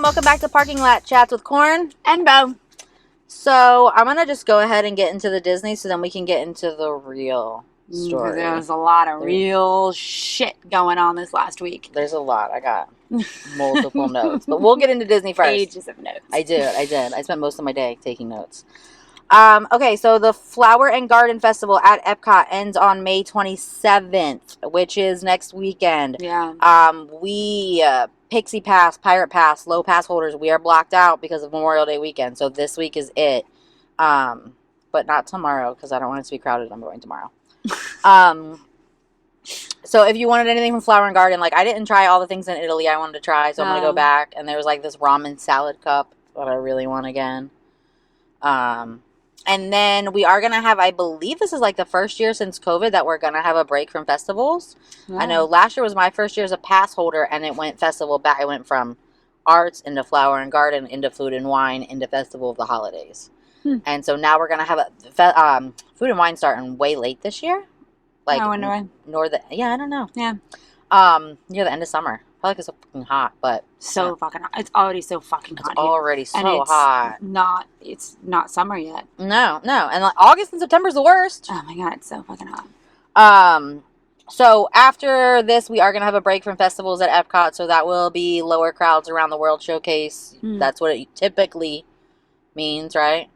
welcome back to Parking Lot Chats with Corn and Bo. So I'm going to just go ahead and get into the Disney so then we can get into the real story. There's a lot of real shit going on this last week. There's a lot. I got multiple notes. But we'll get into Disney first. Pages of notes. I did. I spent most of my day taking notes. Okay, so the Flower and Garden Festival at Epcot ends on May 27th, which is next weekend. Yeah. We Pixie Pass, Pirate Pass, low pass holders, we are blocked out because of Memorial Day weekend. So this week is it. But not tomorrow because I don't want it to be crowded. I'm going tomorrow. So if you wanted anything from Flower and Garden, like I didn't try all the things in Italy I wanted to try, so I'm going to go back. And there was like this ramen salad cup that I really want again. And then we are going to have, I believe this is like the first year since COVID that we're going to have a break from festivals. Yeah. I know last year was my first year as a pass holder and it went festival back. I went from arts into Flower and Garden, into food and wine, into Festival of the Holidays. And so now we're going to have a food and wine starting way late this year. Like, I wonder why. Yeah, I don't know. Yeah. Near the end of summer. Probably because it's so fucking hot, but so fucking hot. It's already so fucking hot. It's already so hot. It's not summer yet. No. And like August and September is the worst. Oh my god, it's so fucking hot. So after this, we are going to have a break from festivals at Epcot, so that will be lower crowds around the World Showcase. That's what it typically means, right?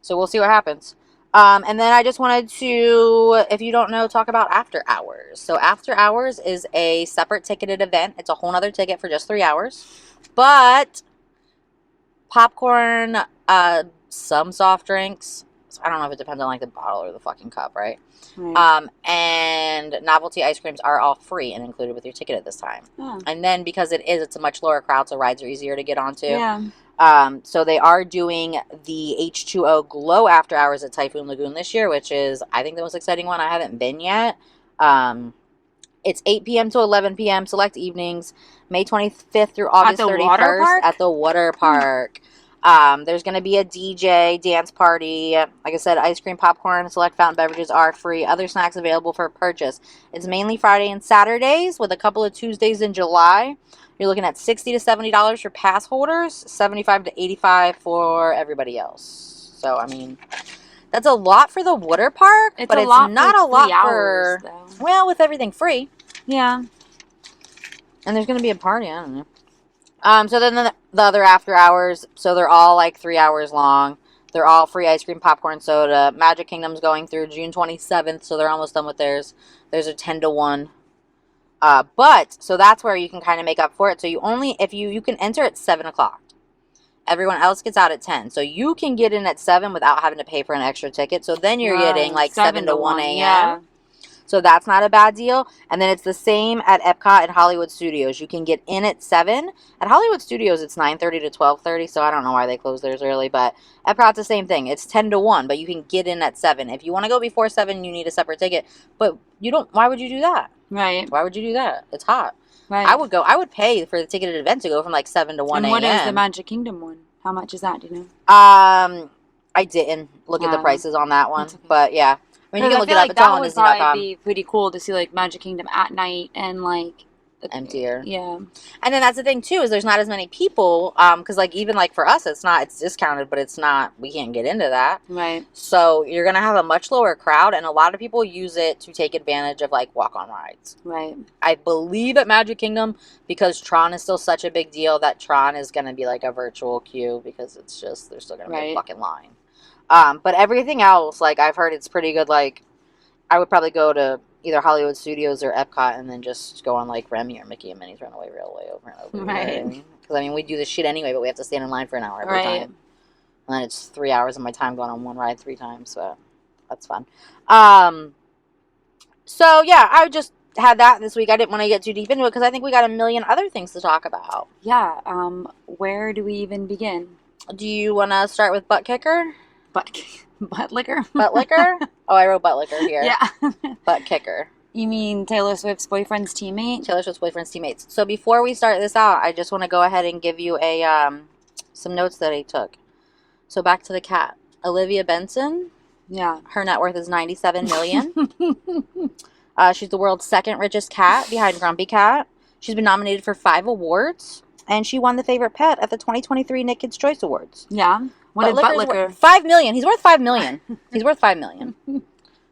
So we'll see what happens. And then I just wanted to, if you don't know, talk about After Hours. So After Hours is a separate ticketed event. It's a whole nother ticket for just 3 hours. But popcorn, some soft drinks. I don't know if it depends on like the bottle or the fucking cup, right? And novelty ice creams are all free and included with your ticket at this time. Oh. And then because it's a much lower crowd, so rides are easier to get onto. Yeah. So they are doing the H2O Glow After Hours at Typhoon Lagoon this year, which is, I think, the most exciting one. I haven't been yet. It's 8 p.m. to 11 p.m. select evenings, May 25th through August 31st at the water park. There's going to be a DJ dance party. Like I said, ice cream, popcorn, select fountain beverages are free. Other snacks available for purchase. It's mainly Friday and Saturdays with a couple of Tuesdays in July. You're looking at $60 to $70 for pass holders, $75 to $85 for everybody else. So, I mean, that's a lot for the water park, but it's not a lot for, well, with everything free. Yeah. And there's going to be a party, I don't know. So then the other After Hours, so they're all like 3 hours long. They're all free ice cream, popcorn, soda. Magic Kingdom's going through June 27th, so they're almost done with theirs. There's a 10 to 1. So that's where you can kind of make up for it. So you can enter at 7 o'clock. Everyone else gets out at 10. So you can get in at 7 without having to pay for an extra ticket. So then you're getting like 7 to 1 a.m. Yeah. So that's not a bad deal. And then it's the same at Epcot and Hollywood Studios. You can get in at 7. At Hollywood Studios, it's 9:30 to 12:30. So I don't know why they close theirs early. But Epcot's the same thing. It's 10 to 1, but you can get in at 7. If you want to go before 7, you need a separate ticket. But you don't. Why would you do that? Right. Why would you do that? It's hot. Right. I would pay for the ticketed event to go from like 7 to 1 a.m. And what is the Magic Kingdom one? How much is that? Do you know? I didn't look at the prices on that one. Okay. But yeah. I mean, you can look it up. It's all on Disney.com. That would be pretty cool to see like Magic Kingdom at night and like emptier. Yeah. And then that's the thing too, is there's not as many people, because like even like for us it's discounted, but it's not, we can't get into that. Right. So you're gonna have a much lower crowd, and a lot of people use it to take advantage of like walk-on rides. Right. I believe at Magic Kingdom, because Tron is still such a big deal, that Tron is gonna be like a virtual queue, because it's just, there's still gonna be a fucking line. But everything else, like I've heard it's pretty good. Like I would probably go to either Hollywood Studios or Epcot and then just go on like Remy or Mickey and Minnie's Runaway Railway over and over. Right. Because I mean, we do this shit anyway, but we have to stand in line for an hour every time. And then it's 3 hours of my time going on one ride 3 times. So that's fun. So yeah, I just had that this week. I didn't want to get too deep into it because I think we got a million other things to talk about. Yeah. Where do we even begin? Do you want to start with Butt Kicker? Butt liquor? Butt liquor? Oh, I wrote butt liquor here. Yeah. Butt kicker. You mean Taylor Swift's boyfriend's teammate? Taylor Swift's boyfriend's teammates. So before we start this out, I just want to go ahead and give you some notes that I took. So back to the cat. Olivia Benson. Yeah. Her net worth is $97 million. She's the world's second richest cat behind Grumpy Cat. She's been nominated for 5 awards. And she won the favorite pet at the 2023 Nick Kids Choice Awards. Yeah. What did Butt Liquor? $5 million. He's worth $5 million. He's worth $5 million.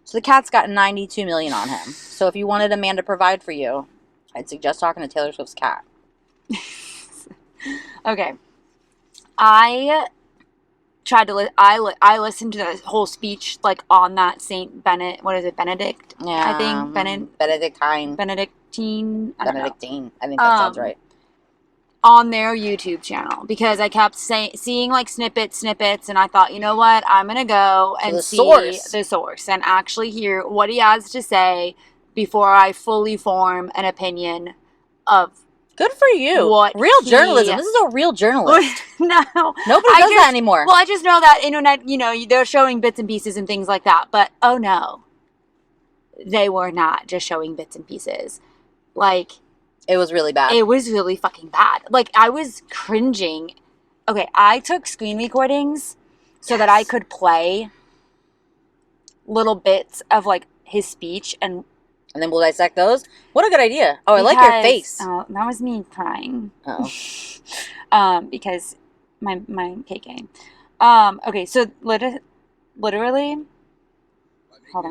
So the cat's got $92 million on him. So if you wanted a man to provide for you, I'd suggest talking to Taylor Swift's cat. Okay. I tried to I listened to the whole speech like on that Saint Benedict. What is it? Benedict? Yeah. I think Benedictine. I think that sounds right. On their YouTube channel, because I kept seeing like snippets, and I thought, you know what, I'm gonna go and see the source and actually hear what he has to say before I fully form an opinion of. Good for you. Real journalism. This is a real journalist. No. Nobody does that anymore. Well, I just know that internet, they're showing bits and pieces and things like that. But, oh no. They were not just showing bits and pieces. Like. It was really bad. It was really fucking bad. Like, I was cringing. Okay, I took screen recordings so that I could play little bits of, like, his speech and then we'll dissect those. What a good idea. Oh, I like your face. Oh, that was me crying. Oh. Because my KK. Okay, so literally. Hold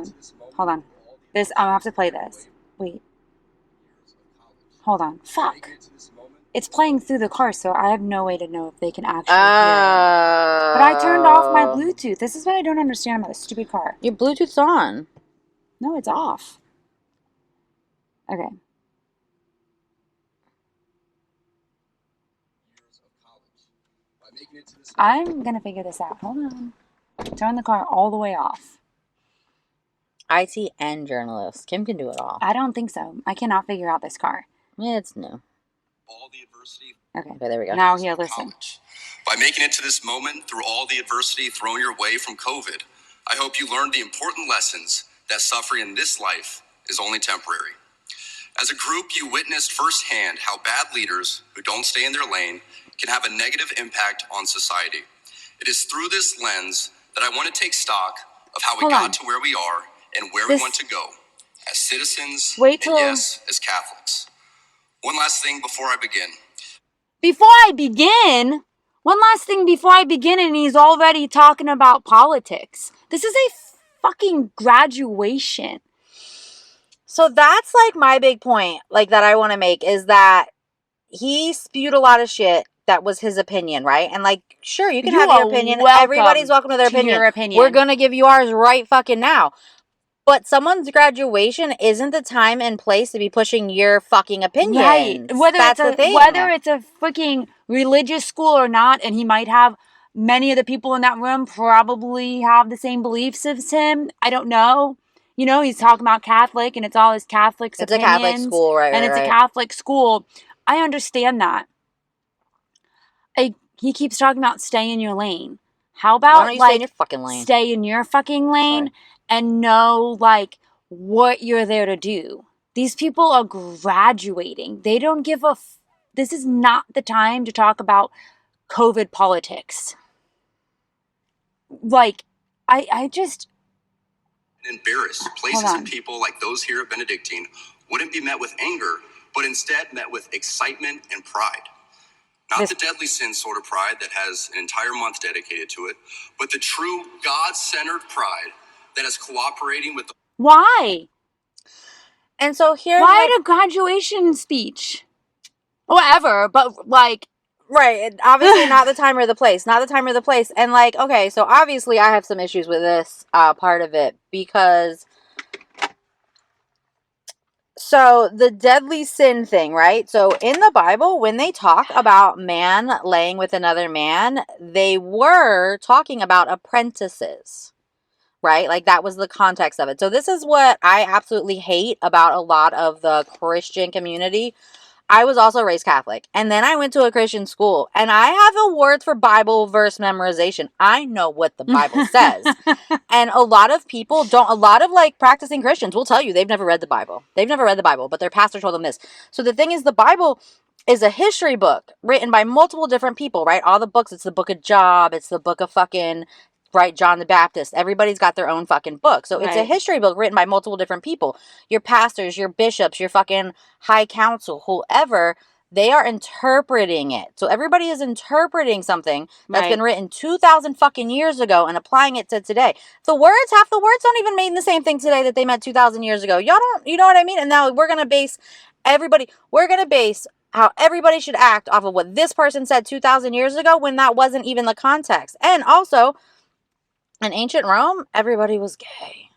on. This, I'll have to play this. Wait. Hold on. Fuck. It's playing through the car, so I have no way to know if they can actually hear it. But I turned off my Bluetooth. This is what I don't understand about a stupid car. Your Bluetooth's on. No, it's off. Okay. I'm going to figure this out. Hold on. Turn the car all the way off. IT and journalist. Kim can do it all. I don't think so. I cannot figure out this car. Yeah, it's new. All the adversity. Okay, there we go. Now here, listen. By making it to this moment through all the adversity thrown your way from COVID, I hope you learned the important lessons that suffering in this life is only temporary. As a group, you witnessed firsthand how bad leaders who don't stay in their lane can have a negative impact on society. It is through this lens that I want to take stock of how we got to where we are and where we want to go as citizens and yes, as Catholics. One last thing before I begin. One last thing before I begin, and he's already talking about politics. This is a fucking graduation. So that's like my big point, like that I want to make, is that he spewed a lot of shit that was his opinion, right? And like, sure, you can have your opinion. Everybody's welcome to their opinion. We're going to give you ours right fucking now. But someone's graduation isn't the time and place to be pushing your fucking opinion. Right. Whether it's a freaking religious school or not, and he might have many of the people in that room probably have the same beliefs as him. I don't know. He's talking about Catholic, and it's all his Catholic opinions. It's a Catholic school, right? And it's a Catholic school. I understand that. He keeps talking about stay in your lane. How about stay in your fucking lane? Stay in your fucking lane and know what you're there to do. These people are graduating. They don't give a. This is not the time to talk about COVID politics. I just. Embarrassed places and people like those here at Benedictine wouldn't be met with anger, but instead met with excitement and pride. Not the deadly sin sort of pride that has an entire month dedicated to it, but the true God-centered pride that is cooperating with the... Why? And so here's... Why the graduation speech? Whatever, but Right, obviously not the time or the place. Not the time or the place. And okay, so obviously I have some issues with this part of it, because... So, the deadly sin thing, right? So, in the Bible, when they talk about man laying with another man, they were talking about apprentices, right? That was the context of it. So, this is what I absolutely hate about a lot of the Christian community. I was also raised Catholic, and then I went to a Christian school, and I have awards for Bible verse memorization. I know what the Bible says. And a lot of people don't, a lot of practicing Christians will tell you they've never read the Bible. They've never read the Bible, but their pastor told them this. So the thing is, the Bible is a history book written by multiple different people, right? All the books, it's the book of Job, it's the book of fucking... right, John the Baptist. Everybody's got their own fucking book. So it's a history book written by multiple different people. Your pastors, your bishops, your fucking high council, whoever, They are interpreting it. So everybody is interpreting something that's been written 2,000 fucking years ago and applying it to today. Half the words don't even mean the same thing today that they meant 2,000 years ago. Y'all don't, you know what I mean? And now we're going to base how everybody should act off of what this person said 2,000 years ago when that wasn't even the context. And also, in ancient Rome, everybody was gay.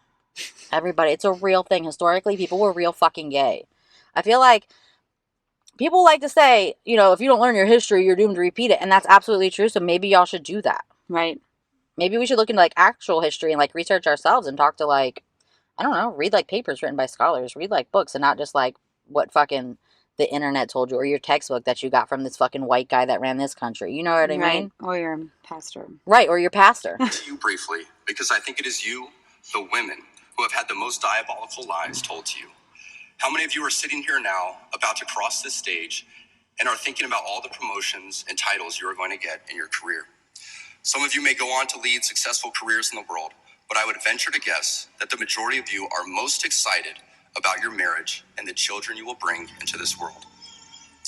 Everybody. It's a real thing. Historically, people were real fucking gay. I feel like people like to say, you know, if you don't learn your history, you're doomed to repeat it. And that's absolutely true. So maybe y'all should do that. Right. Maybe we should look into like actual history and like research ourselves and talk to like, I don't know, read like papers written by scholars, read like books and not just like what fucking the internet told you or your textbook that you got from this fucking white guy that ran this country. You know what I mean? Or your pastor. Right. Or your pastor. To you briefly, because I think it is you, the women, who have had the most diabolical lies told to you. How many of you are sitting here now about to cross this stage and are thinking about all the promotions and titles you are going to get in your career? Some of you may go on to lead successful careers in the world, but I would venture to guess that the majority of you are most excited about your marriage and the children you will bring into this world.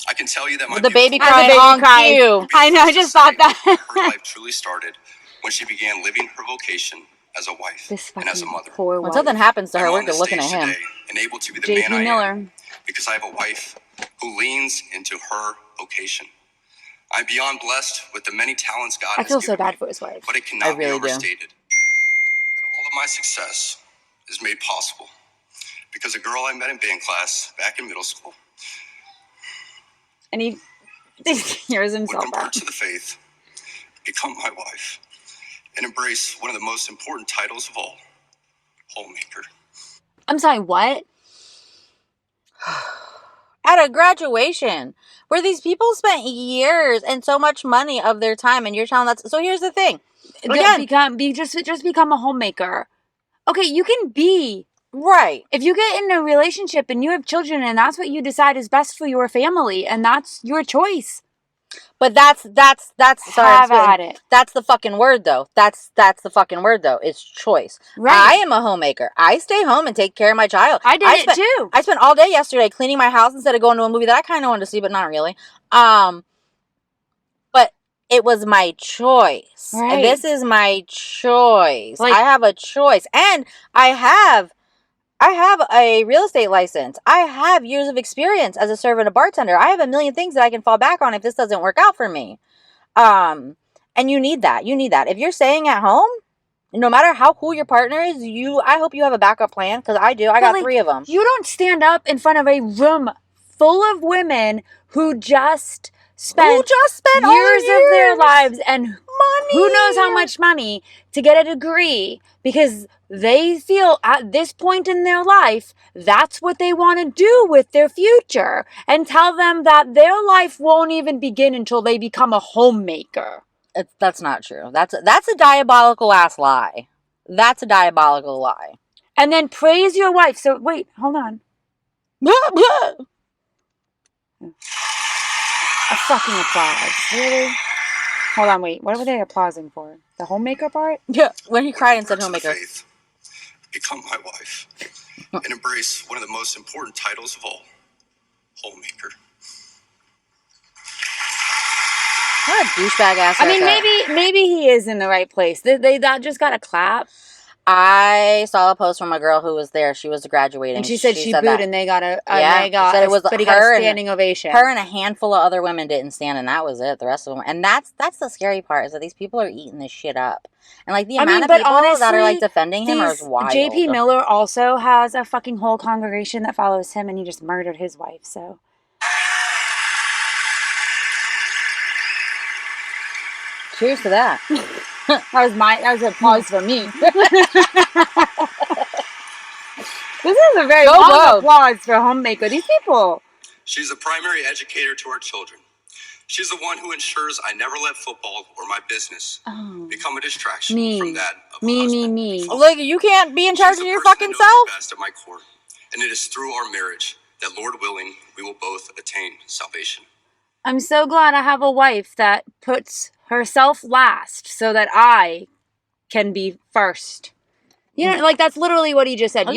I can tell you that my the baby crying on cue. I know, I just thought that. her life truly started when she began living her vocation as a wife and as a mother. When something happens to her, we're looking at him. And able to be the J.P. man I Miller. am because I have a wife who leans into her vocation. I'm beyond blessed with the many talents God has I feel so given bad me, for his wife. but it cannot really be overstated. All of my success is made possible because a girl I met in band class back in middle school And he hears would himself convert out. to the faith, become my wife, and embrace one of the most important titles of all, homemaker. I'm sorry, what? At a graduation where these people spent years and so much money of their time and you're telling that's so here's the thing. Again, Just become a homemaker. Okay, you can be. Right. If you get in a relationship and you have children and that's what you decide is best for your family and that's your choice. But that's sorry, Have at it. That's the fucking word though. That's the fucking word though. It's choice. Right. I am a homemaker. I stay home and take care of my child. I did it too. I spent all day yesterday cleaning my house instead of going to a movie that I kind of wanted to see, but not really. But it was my choice. Right. And this is my choice. Like, I have a choice. And I have a real estate license. I have years of experience as a server and a bartender. I have a million things that I can fall back on if this doesn't work out for me. And you need that. You need that. If you're staying at home, no matter how cool your partner is, I hope you have a backup plan because I do. I got 3 of them. You don't stand up in front of a room full of women who just spent years of their lives and who knows how much money to get a degree because they feel at this point in their life that's what they want to do with their future and tell them that their life won't even begin until they become a homemaker. That's not true. That's a diabolical ass lie. That's a diabolical lie. And then praise your wife. So wait, hold on. A fucking applause. Really? Hold on, wait. What were they applauding for? The homemaker part? Yeah, when he cried and said homemaker. Faith, become my wife, and embrace one of the most important titles of all, homemaker. What a douchebag ass. I mean, maybe he is in the right place. They just got a clap. I saw a post from a girl who was there. She was graduating. And she said she booed that. And they got a standing ovation. Her and a handful of other women didn't stand, and that was it. The rest of them, and that's the scary part is that these people are eating this shit up, and like the amount of people honestly, that are like defending him is wild. J.P. Miller also has a fucking whole congregation that follows him, and he just murdered his wife. So. Cheers to that. That was applause for me. This is a very long applause for homemaker. These people. She's the primary educator to our children. She's the one who ensures I never let football or my business become a distraction from that of me. Look, you can't be in charge of your fucking self. Best at my core, and it is through our marriage that, Lord willing, we will both attain salvation. I'm so glad I have a wife that puts herself last so that I can be first. You know, like that's literally what he just said.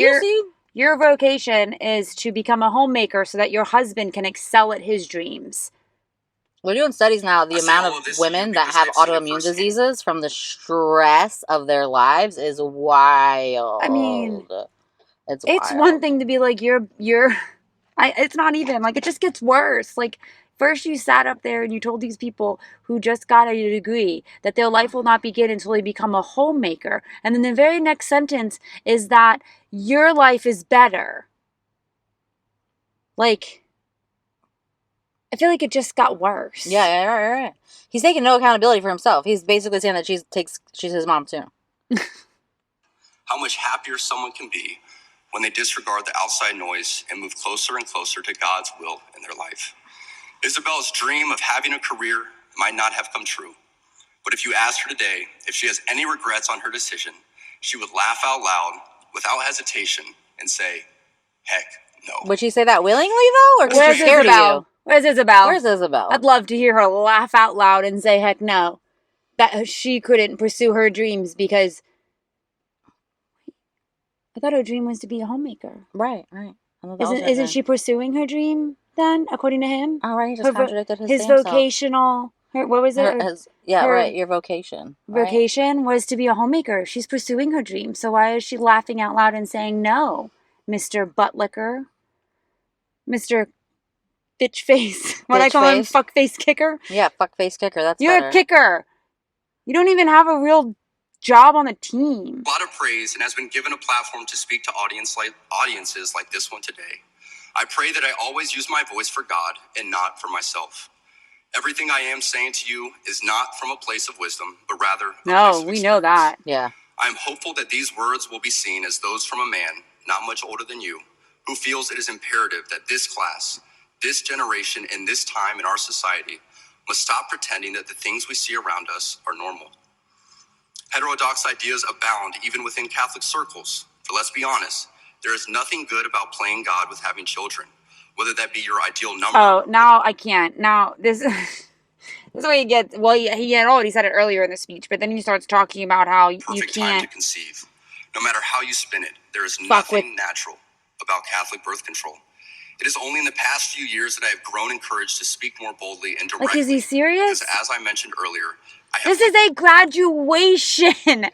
Your vocation is to become a homemaker so that your husband can excel at his dreams. We're doing studies now. The amount of women that have autoimmune diseases from the stress of their lives is wild. I mean, it's one thing to be like, it's not even, like, it just gets worse. Like, first you sat up there and you told these people who just got a degree that their life will not begin until they become a homemaker. And then the very next sentence is that your life is better. Like, I feel like it just got worse. Yeah, right. He's taking no accountability for himself. He's basically saying that she's his mom too. How much happier someone can be when they disregard the outside noise and move closer and closer to God's will in their life. Isabel's dream of having a career might not have come true, but if you asked her today if she has any regrets on her decision, she would laugh out loud without hesitation and say, heck no. Would she say that willingly though, or because she's scared of you? Where's Isabel? Where's Isabel? I'd love to hear her laugh out loud and say, heck no. That she couldn't pursue her dreams because I thought her dream was to be a homemaker. Right. Isn't she pursuing her dream then, according to him? Oh, right. He just contradicted his vocational. What was it? Right. Your vocation. Vocation was to be a homemaker. She's pursuing her dream. So why is she laughing out loud and saying no, Mr. Buttlicker, Mr. Bitch face? What I call him, fuck face kicker? Yeah, fuck face kicker. That's You're a kicker. You don't even have a real job on the team. A lot of praise and has been given a platform to speak to audiences like this one today. I pray that I always use my voice for God and not for myself. Everything I am saying to you is not from a place of wisdom, but rather no, we know that. Yeah. I am hopeful that these words will be seen as those from a man not much older than you, who feels it is imperative that this class, this generation, and this time in our society must stop pretending that the things we see around us are normal. Heterodox ideas abound even within Catholic circles. For let's be honest, there is nothing good about playing God with having children, whether that be your ideal number. Oh, now I can't. Now, this is what you get. Well, he had already said it earlier in the speech, but then he starts talking about how you can't. Time to conceive. No matter how you spin it, there is nothing natural about Catholic birth control. It is only in the past few years that I have grown encouraged to speak more boldly and directly. Like, is he serious? Because as I mentioned earlier, this is a graduation.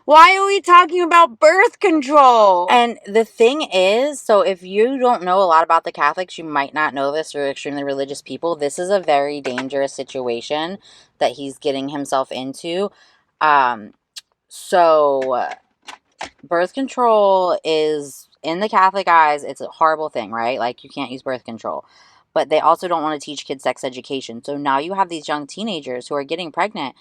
Why are we talking about birth control? And the thing is, so if you don't know a lot about the Catholics, you might not know this, or extremely religious people. This is a very dangerous situation that he's getting himself into. So birth control is, in the Catholic eyes, it's a horrible thing, right? Like, you can't use birth control. But they also don't want to teach kids sex education. So now you have these young teenagers who are getting pregnant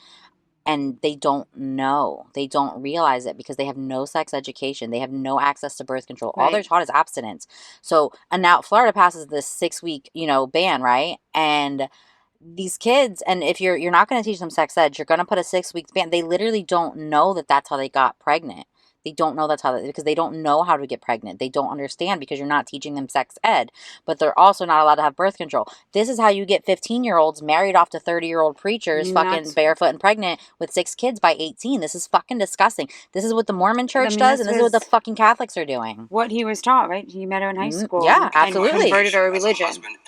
and they don't know. They don't realize it because they have no sex education. They have no access to birth control. Right. All they're taught is abstinence. So, and now Florida passes this 6-week, ban, right? And these kids, and if you're not going to teach them sex ed, you're going to put a 6-week ban. They literally don't know that that's how they got pregnant. They don't know because they don't know how to get pregnant. They don't understand because you're not teaching them sex ed. But they're also not allowed to have birth control. This is how you get 15-year-olds married off to 30-year-old preachers, fucking barefoot and pregnant with 6 kids by 18. This is fucking disgusting. This is what the Mormon church does, and this is what the fucking Catholics are doing. What he was taught, right? He met her in high school. Yeah, absolutely. And converted her religion.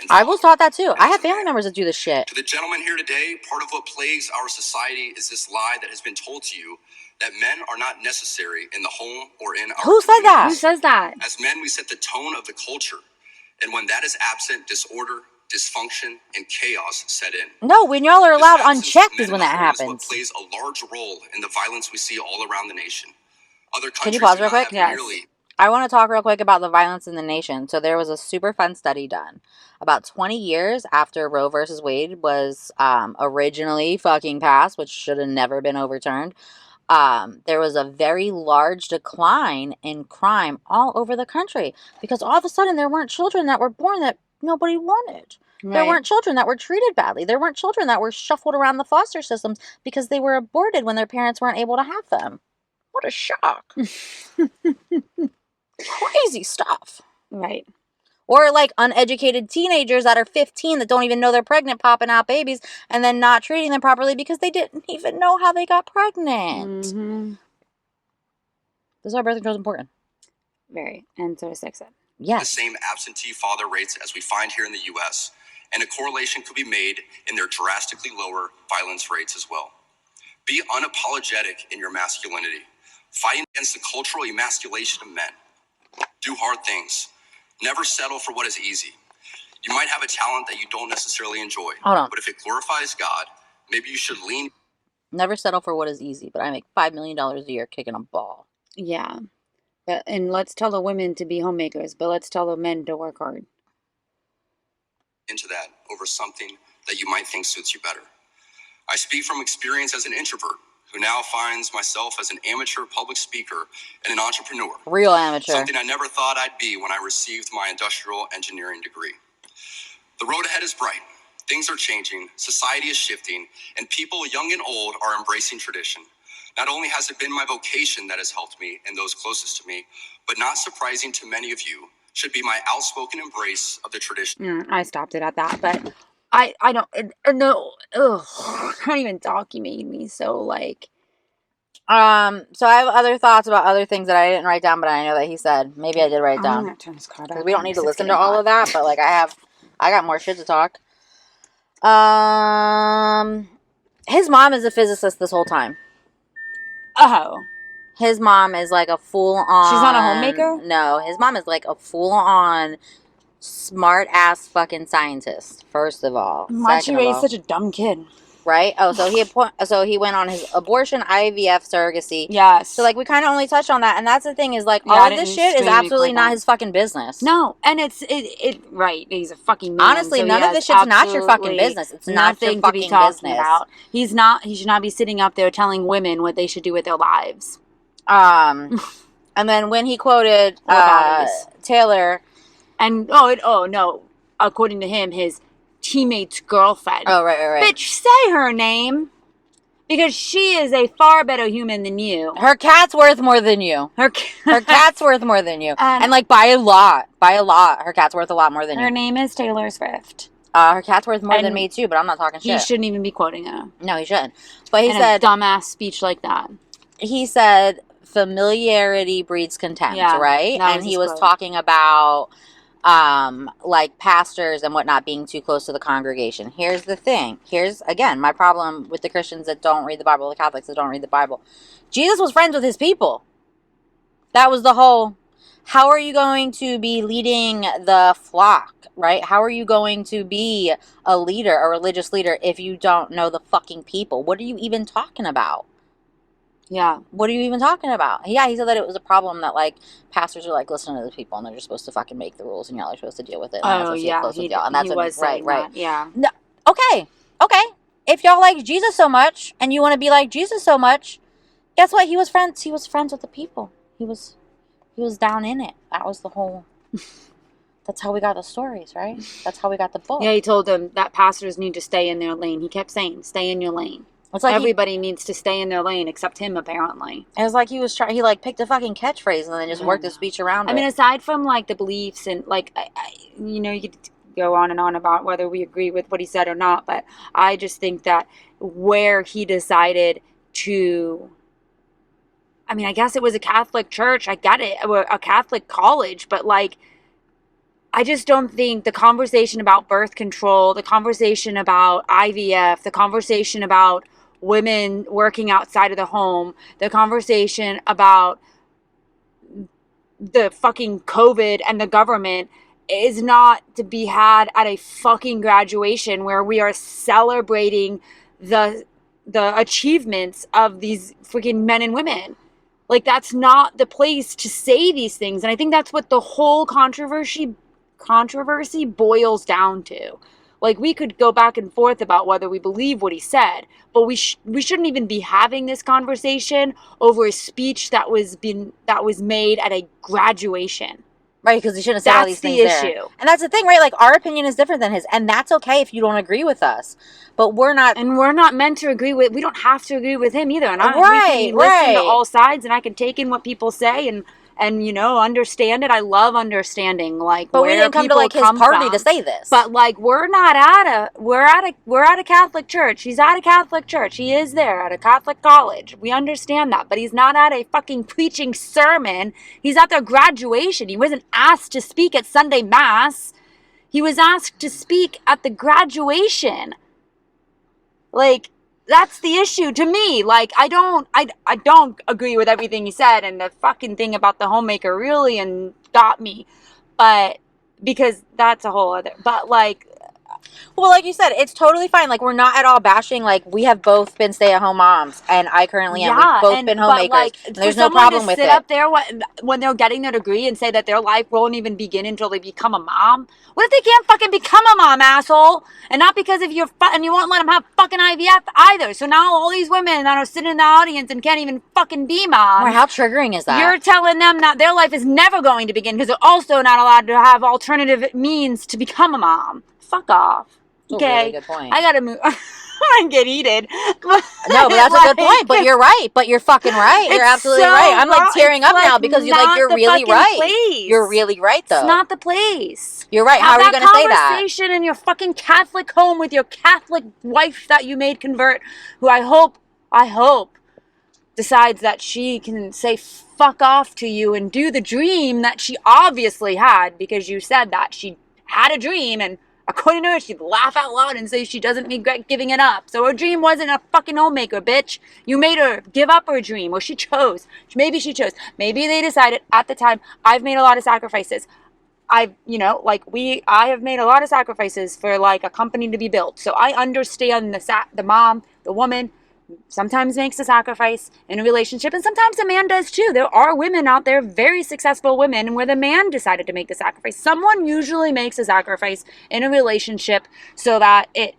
I was taught that too. I have family members that do this shit. To the gentleman here today, part of what plagues our society is this lie that has been told to you that men are not necessary in the home or in our Who said that? Who says that? As men, we set the tone of the culture. And when that is absent, disorder, dysfunction, and chaos set in. No, when y'all are allowed unchecked is when that happens. What plays a large role in the violence we see all around the nation. Other countries Can you pause real quick? Yes. I want to talk real quick about the violence in the nation. So there was a super fun study done about 20 years after Roe versus Wade was originally fucking passed, which should have never been overturned. There was a very large decline in crime all over the country because all of a sudden there weren't children that were born that nobody wanted. Right. There weren't children that were treated badly. There weren't children that were shuffled around the foster systems because they were aborted when their parents weren't able to have them. What a shock. Crazy stuff. Right. Or like uneducated teenagers that are 15 that don't even know they're pregnant, popping out babies and then not treating them properly because they didn't even know how they got pregnant. Mm-hmm. This is why birth control is important. Very. And so is sex ed. Yes. The same absentee father rates as we find here in the U.S., and a correlation could be made in their drastically lower violence rates as well. Be unapologetic in your masculinity. Fight against the cultural emasculation of men. Do hard things. Never settle for what is easy. You might have a talent that you don't necessarily enjoy, but if it glorifies God, maybe you should lean. Never settle for what is easy, but I make $5 million a year kicking a ball. Yeah. And let's tell the women to be homemakers, but let's tell the men to work hard. Into that over something that you might think suits you better. I speak from experience as an introvert who now finds myself as an amateur public speaker and an entrepreneur. Real amateur. Something I never thought I'd be when I received my industrial engineering degree. The road ahead is bright. Things are changing, society is shifting, and people young and old are embracing tradition. Not only has it been my vocation that has helped me and those closest to me, but not surprising to many of you, should be my outspoken embrace of the tradition. I stopped it at that, but I don't, no, ugh, can't even talk. You made me so like. So I have other thoughts about other things that I didn't write down, but I know that he said. Maybe I did write down. Because we don't need to listen to all of that, but like I got more shit to talk. His mom is a physicist this whole time. Oh. His mom is like a full-on... She's not a homemaker? No, his mom is like a full-on smart-ass fucking scientist, first of all. Why'd she raise such a dumb kid? Right? Oh, so he went on his abortion, IVF, surrogacy. Yes. So, like, we kind of only touched on that, and that's the thing is, like, all of this shit is absolutely not his fucking business. No, and right, he's a fucking man. Honestly, none of this shit's not your fucking business. It's not your fucking business. About. He should not be sitting up there telling women what they should do with their lives. And then when he quoted Taylor, and no, according to him, his teammate's girlfriend. Oh, right. Bitch, say her name. Because she is a far better human than you. Her cat's worth more than you. Her cat's worth more than you. And like by a lot. Her cat's worth a lot more than you. Her name is Taylor Swift. Her cat's worth more than me too, but I'm not talking shit. He shouldn't even be quoting her. No, he shouldn't. But he said... a dumbass speech like that. He said, familiarity breeds contempt, right? And he was talking about... like pastors and whatnot being too close to the congregation. Here's the thing. Here's, again, my problem with the Christians that don't read the Bible, the Catholics that don't read the Bible. Jesus was friends with his people. That was the whole, how are you going to be leading the flock, right? How are you going to be a leader, a religious leader, if you don't know the fucking people? What are you even talking about? Yeah. What are you even talking about? Yeah, he said that it was a problem that, like, pastors are, like, listening to the people, and they're just supposed to fucking make the rules, and y'all are supposed to deal with it. And he was saying that. Yeah. No, okay. If y'all like Jesus so much, and you want to be like Jesus so much, guess what? He was friends with the people. He was down in it. That was the whole... That's how we got the stories, right? That's how we got the book. Yeah, he told them that pastors need to stay in their lane. He kept saying, stay in your lane. It's like everybody needs to stay in their lane except him, apparently. It was like he like picked a fucking catchphrase and then just worked his speech around it. I mean, aside from like the beliefs and like, you could go on and on about whether we agree with what he said or not, but I just think that where he decided to, I mean, I guess it was a Catholic church. I get it, or a Catholic college, but like, I just don't think the conversation about birth control, the conversation about IVF, the conversation about women working outside of the home, the conversation about the fucking COVID and the government is not to be had at a fucking graduation where we are celebrating the achievements of these freaking men and women. Like, that's not the place to say these things. And I think that's what the whole controversy boils down to. Like, we could go back and forth about whether we believe what he said, but we shouldn't even be having this conversation over a speech that was made at a graduation. Right, because he shouldn't have said all these things there. That's the issue. And that's the thing, right? Like, our opinion is different than his, and that's okay if you don't agree with us. But we're not meant to agree with, we don't have to agree with him either. And we can listen to all sides, and I can take in what people say, and and understand it. I love understanding but we didn't come to like his party to say this. But like we're at a Catholic church. He's at a Catholic church. He is there at a Catholic college. We understand that, but he's not at a fucking preaching sermon. He's at their graduation. He wasn't asked to speak at Sunday Mass. He was asked to speak at the graduation. Like, that's the issue to me. Like, I don't agree with everything he said, and the fucking thing about the homemaker really got me. But because that's a whole other. But like. Well, like you said, it's totally fine. Like, we're not at all bashing. Like, we have both been stay-at-home moms, and I currently am. We've both been homemakers. Like, and there's no problem with it. Sit up there when they're getting their degree and say that their life won't even begin until they become a mom. What if they can't fucking become a mom, asshole? And not because of and you won't let them have fucking IVF either. So now all these women that are sitting in the audience and can't even fucking be moms. Or how triggering is that? You're telling them that their life is never going to begin because they're also not allowed to have alternative means to become a mom. Fuck off. That's a really good point. I gotta move. I get heated. No, but that's a good point. But you're right. But you're fucking right. You're absolutely right. I'm like tearing up now because you're really right. Place. You're really right, though. It's not the place. You're right. How are you going to say that? Conversation in your fucking Catholic home with your Catholic wife that you made convert, who I hope decides that she can say fuck off to you and do the dream that she obviously had, because you said that she had a dream, and according to her, she'd laugh out loud and say she doesn't regret giving it up. So her dream wasn't a fucking homemaker, bitch. You made her give up her dream, or she chose. Maybe she chose. Maybe they decided at the time. I've made a lot of sacrifices. I have made a lot of sacrifices for like a company to be built. So I understand the mom, the woman, sometimes makes a sacrifice in a relationship, and sometimes the man does too. There are women out there, very successful women, where the man decided to make the sacrifice. Someone usually makes a sacrifice in a relationship so that the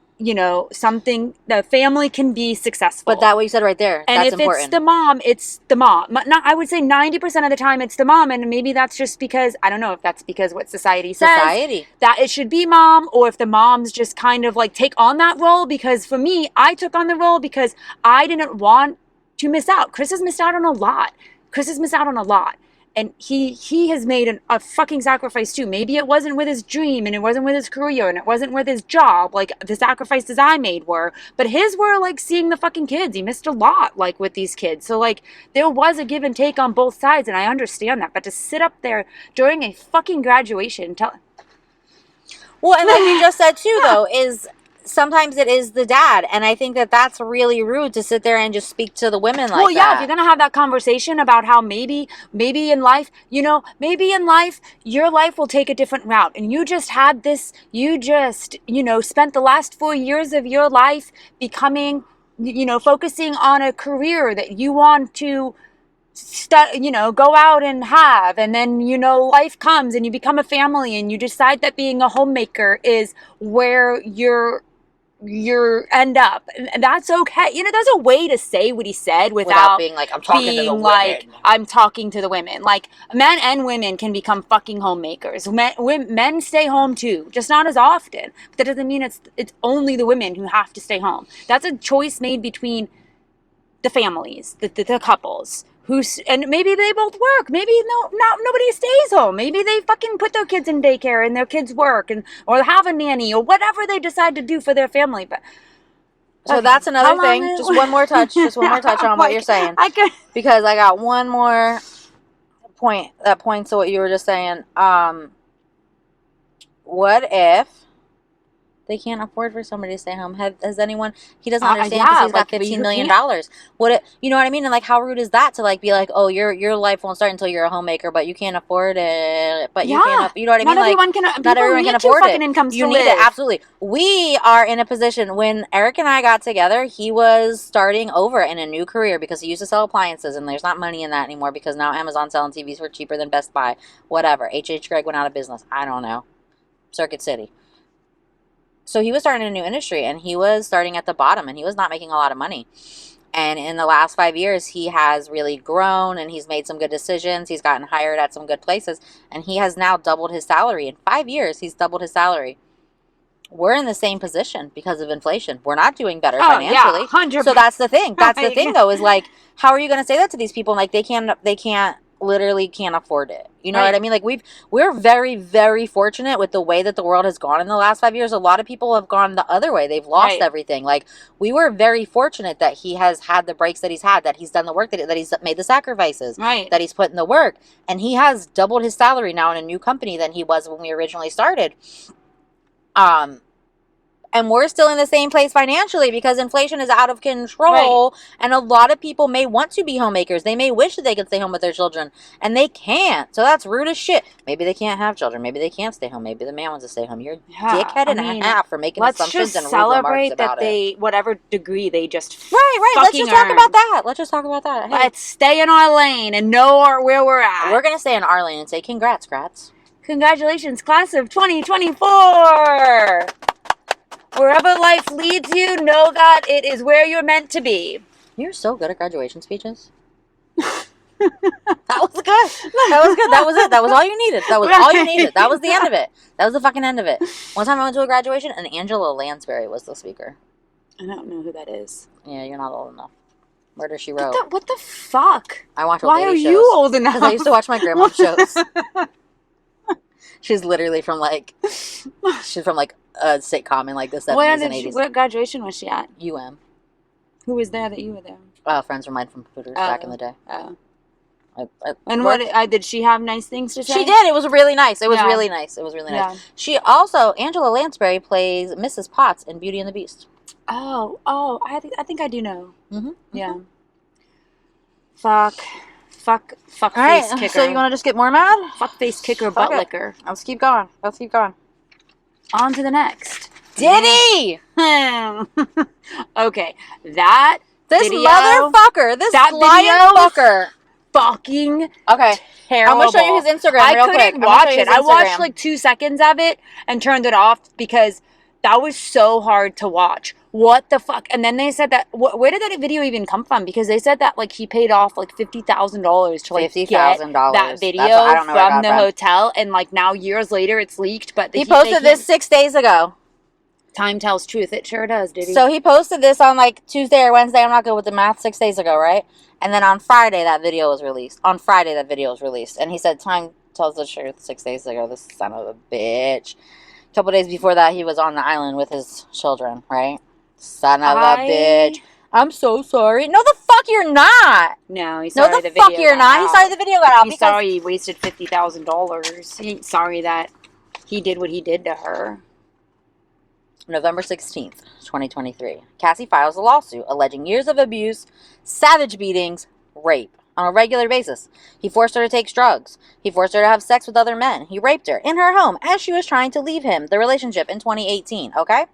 family can be successful. But that what you said right there, and that's important. And if it's the mom. I would say 90% of the time it's the mom, and maybe that's just because, I don't know if that's because what society says. That it should be mom, or if the moms just kind of like take on that role. Because for me, I took on the role because I didn't want to miss out. Chris has missed out on a lot. And he has made a fucking sacrifice too. Maybe it wasn't with his dream, and it wasn't with his career, and it wasn't with his job, like the sacrifices I made were. But his were like seeing the fucking kids. He missed a lot, like with these kids. So like there was a give and take on both sides, and I understand that. But to sit up there during a fucking graduation, well, and like you just said too, though, is sometimes it is the dad, and I think that that's really rude to sit there and just speak to the women like that. Well, yeah, if you're gonna have that conversation about how maybe in life, your life will take a different route, and you just spent the last 4 years of your life becoming, focusing on a career that you want to go out and have, and then life comes and you become a family and you decide that being a homemaker is where you end up, and that's okay. There's a way to say what he said without being like, I'm talking to the women. I'm talking to the women. Like, men and women can become fucking homemakers. Men stay home too, just not as often. But that doesn't mean it's only the women who have to stay home. That's a choice made between the families, the couples. And maybe they both work. Maybe nobody stays home. Maybe they fucking put their kids in daycare and their kids work, or have a nanny, or whatever they decide to do for their family. But so that's another thing. Just one more touch on what you're saying. Because I got one more point that points to what you were just saying. What if they can't afford for somebody to stay home? Has anyone? He doesn't understand because he's got $15 million. You know what I mean? And like, how rude is that to like be like, oh, your life won't start until you're a homemaker, but you can't afford it. But you can't. You know what I mean? Not everyone can afford it. You need it, absolutely. We are in a position when Eric and I got together. He was starting over in a new career because he used to sell appliances, and there's not money in that anymore because now Amazon's selling TVs for cheaper than Best Buy. Whatever. H.H. Gregg went out of business. I don't know. Circuit City. So he was starting a new industry, and he was starting at the bottom, and he was not making a lot of money. And in the last 5 years, he has really grown, and he's made some good decisions. He's gotten hired at some good places, and he has now doubled his salary. In 5 years, he's doubled his salary. We're in the same position because of inflation. We're not doing better financially. Yeah, 100%. So that's the thing. That's the thing, though, is like, how are you going to say that to these people? Like, they can't literally can't afford it. You know what I mean? Like we're very, very fortunate with the way that the world has gone in the last 5 years. A lot of people have gone the other way. They've lost everything. Like we were very fortunate that he has had the breaks that he's had, that he's done the work, that he's made the sacrifices, that he's put in the work. And he has doubled his salary now in a new company than he was when we originally started. And we're still in the same place financially because inflation is out of control. And a lot of people may want to be homemakers. They may wish that they could stay home with their children. And they can't. So that's rude as shit. Maybe they can't have children. Maybe they can't stay home. Maybe the man wants to stay home. You're a dickhead and a half for making assumptions and rude remarks about it. Let's just celebrate that they, whatever degree they just Let's just talk about that. Let's just talk about that. Hey. Let's stay in our lane and know where we're at. We're going to stay in our lane and say congrats. Congratulations, class of 2024. Wherever life leads you, know that it is where you're meant to be. You're so good at graduation speeches. That was good. That was good. That was it. That was all you needed. That was all you needed. That was the end of it. That was the fucking end of it. One time I went to a graduation and Angela Lansbury was the speaker. I don't know who that is. Yeah, you're not old enough. Murder, She Wrote. What the fuck? I watch old lady shows. Why are you old enough? Because I used to watch my grandma's shows. She's literally from like a sitcom in like the 70s and 80s. What graduation was she at? UM. Who was there that you were there? Friends of mine from Hooters back in the day. And did she have nice things to say? She did. It was really nice. It was really nice. She also, Angela Lansbury plays Mrs. Potts in Beauty and the Beast. Oh, I think I do know. Mm-hmm. Yeah. Fuck all right, face kicker. So you want to just get more mad? Fuck face kicker, butt licker. Let's keep going. On to the next. Diddy! Okay. This video, motherfucker. This lion fucker. Fucking okay. Terrible. I'm going to show you his Instagram real quick. I couldn't watch it. I watched like 2 seconds of it and turned it off because that was so hard to watch. What the fuck? And then they said that, where did that video even come from? Because they said that like he paid off like $50,000 to like get that video from the hotel. And like now years later it's leaked. But he posted this 6 days ago. Time tells truth. It sure does, did he? So he posted this on like Tuesday or Wednesday. I'm not good with the math. 6 days ago, right? And then on Friday that video was released. And he said time tells the truth 6 days ago. This son of a bitch. A couple days before that he was on the island with his children, right? Son of a bitch. I'm so sorry. No, the fuck you're not. No, he's sorry. No, the fuck you're not. He's sorry the video got out. He's sorry he wasted $50,000. He's sorry that he did what he did to her. November 16th, 2023. Cassie files a lawsuit alleging years of abuse, savage beatings, rape on a regular basis. He forced her to take drugs. He forced her to have sex with other men. He raped her in her home as she was trying to leave him, the relationship, in 2018, okay?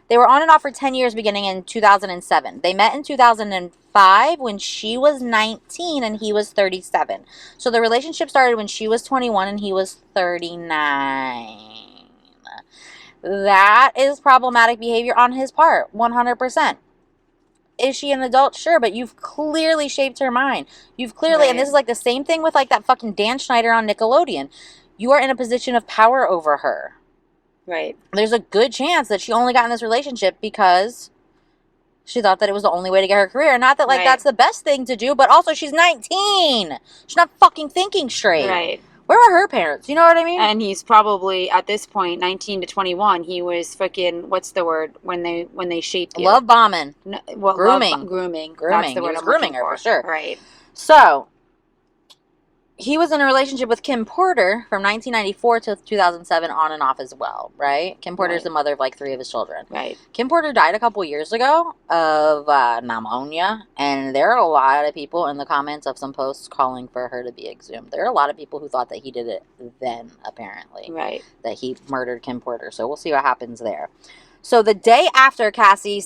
They were on and off for 10 years beginning in 2007. They met in 2005 when she was 19 and he was 37. So the relationship started when she was 21 and he was 39. That is problematic behavior on his part, 100%. Is she an adult? Sure, but you've clearly shaped her mind. You've clearly, and this is like the same thing with like that fucking Dan Schneider on Nickelodeon. You are in a position of power over her. Right. There's a good chance that she only got in this relationship because she thought that it was the only way to get her career. Not that, like, that's the best thing to do, but also she's 19. She's not fucking thinking straight. Right. Where were her parents? You know what I mean? And he's probably, at this point, 19 to 21, he was fucking, what's the word, when they shaped you? Love bombing. No, grooming. Grooming. That's the word I'm grooming her, for sure. Right. So, he was in a relationship with Kim Porter from 1994 to 2007 on and off as well, right? Kim Porter's the mother of like 3 of his children. Right. Kim Porter died a couple years ago of pneumonia, and there are a lot of people in the comments of some posts calling for her to be exhumed. There are a lot of people who thought that he did it then, apparently. Right. That he murdered Kim Porter. So we'll see what happens there. So the day after Cassie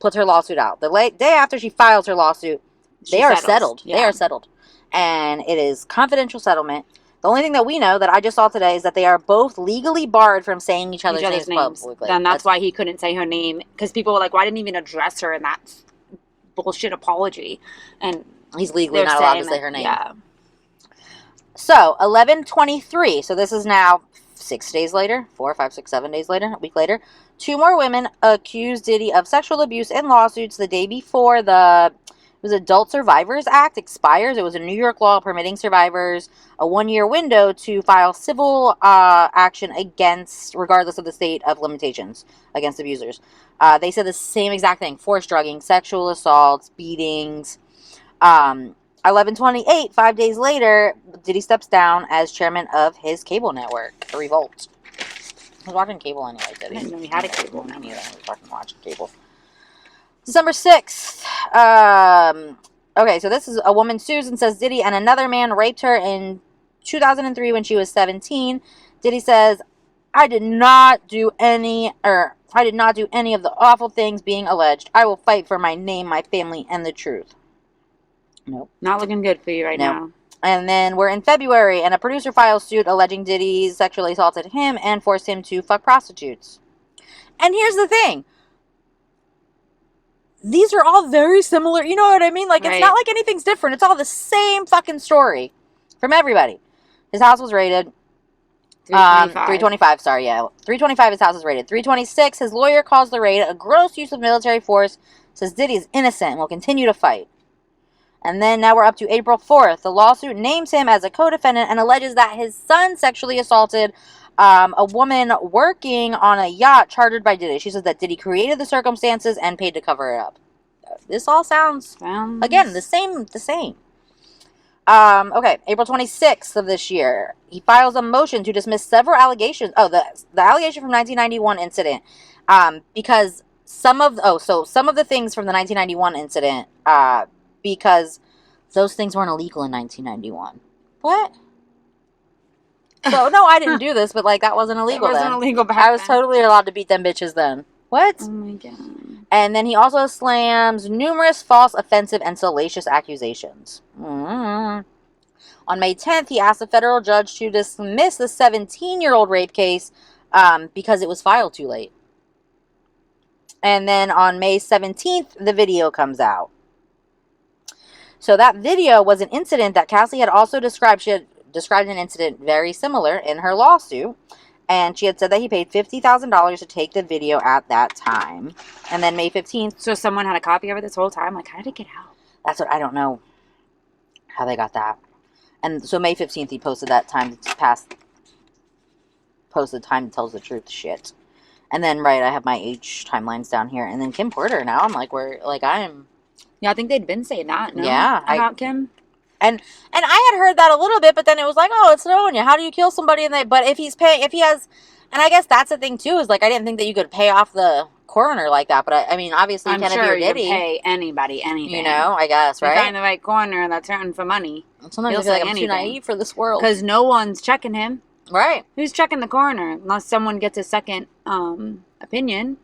puts her lawsuit out, the day after she files her lawsuit, they are settled. Yeah. They are settled. And it is confidential settlement. The only thing that we know that I just saw today is that they are both legally barred from saying each other's names publicly. And that's why he couldn't say her name. Because people were like, why didn't he even address her in that bullshit apology? And he's legally not allowed to say her name. Yeah. So, 11/23. So this is now 6 days later. 4, 5, 6, 7 days later. A week later. 2 more women accused Diddy of sexual abuse in lawsuits the day before the It was Adult Survivors Act expires. It was a New York law permitting survivors a 1-year window to file civil action against, regardless of the state of limitations, against abusers. They said the same exact thing: forced drugging, sexual assaults, beatings. 11/28, 5 days later, Diddy steps down as chairman of his cable network, Revolt. I was watching cable anyway, Diddy. I didn't know he had a cable. Me neither. I was fucking watching cable. December 6th. Okay, so this is a woman, Susan, says Diddy and another man raped her in 2003 when she was 17. Diddy says, I did not do any of the awful things being alleged. I will fight for my name, my family, and the truth. Nope. Not looking good for you right now. And then we're in February, and a producer files suit alleging Diddy sexually assaulted him and forced him to fuck prostitutes. And here's the thing. These are all very similar. You know what I mean? Like, It's not like anything's different. It's all the same fucking story from everybody. His house was raided. 325, sorry, yeah. 325, his house is raided. 326, his lawyer calls the raid a gross use of military force, says Diddy is innocent and will continue to fight. And then now we're up to April 4th. The lawsuit names him as a co-defendant and alleges that his son sexually assaulted a woman working on a yacht chartered by Diddy. She says that Diddy created the circumstances and paid to cover it up. This all sounds again, the same. Okay, April 26th of this year, he files a motion to dismiss several allegations. Oh, the allegation from 1991 incident. Because some of the things from the 1991 incident, because those things weren't illegal in 1991. What? So, no, I didn't do this, but, like, that wasn't illegal then. It wasn't illegal back then. I was totally allowed to beat them bitches then. What? Oh, my God. And then he also slams numerous false, offensive, and salacious accusations. On May 10th, he asked a federal judge to dismiss the 17-year-old rape case because it was filed too late. And then on May 17th, the video comes out. So that video was an incident that Cassie had also described. She had described an incident very similar in her lawsuit. And she had said that he paid $50,000 to take the video at that time. And then May 15th. So someone had a copy of it this whole time? Like, how did it get out? That's what I don't know how they got that. And so May 15th, he posted that time to pass. Posted time tells the truth shit. And then, I have my age timelines down here. And then Kim Porter. Now I'm like, Yeah, I think they'd been saying that, no? Yeah. About Kim? And I had heard that a little bit, but then it was like, oh, it's pneumonia. How do you kill somebody? But if he has, and I guess that's the thing too, is like, I didn't think that you could pay off the coroner like that. But I mean, obviously, I'm sure you can pay anybody anything. You know, I guess, right? You find the right coroner that's hurting for money. Sometimes I feel like I'm too naive for this world. Because no one's checking him. Right. Who's checking the coroner? Unless someone gets a second opinion.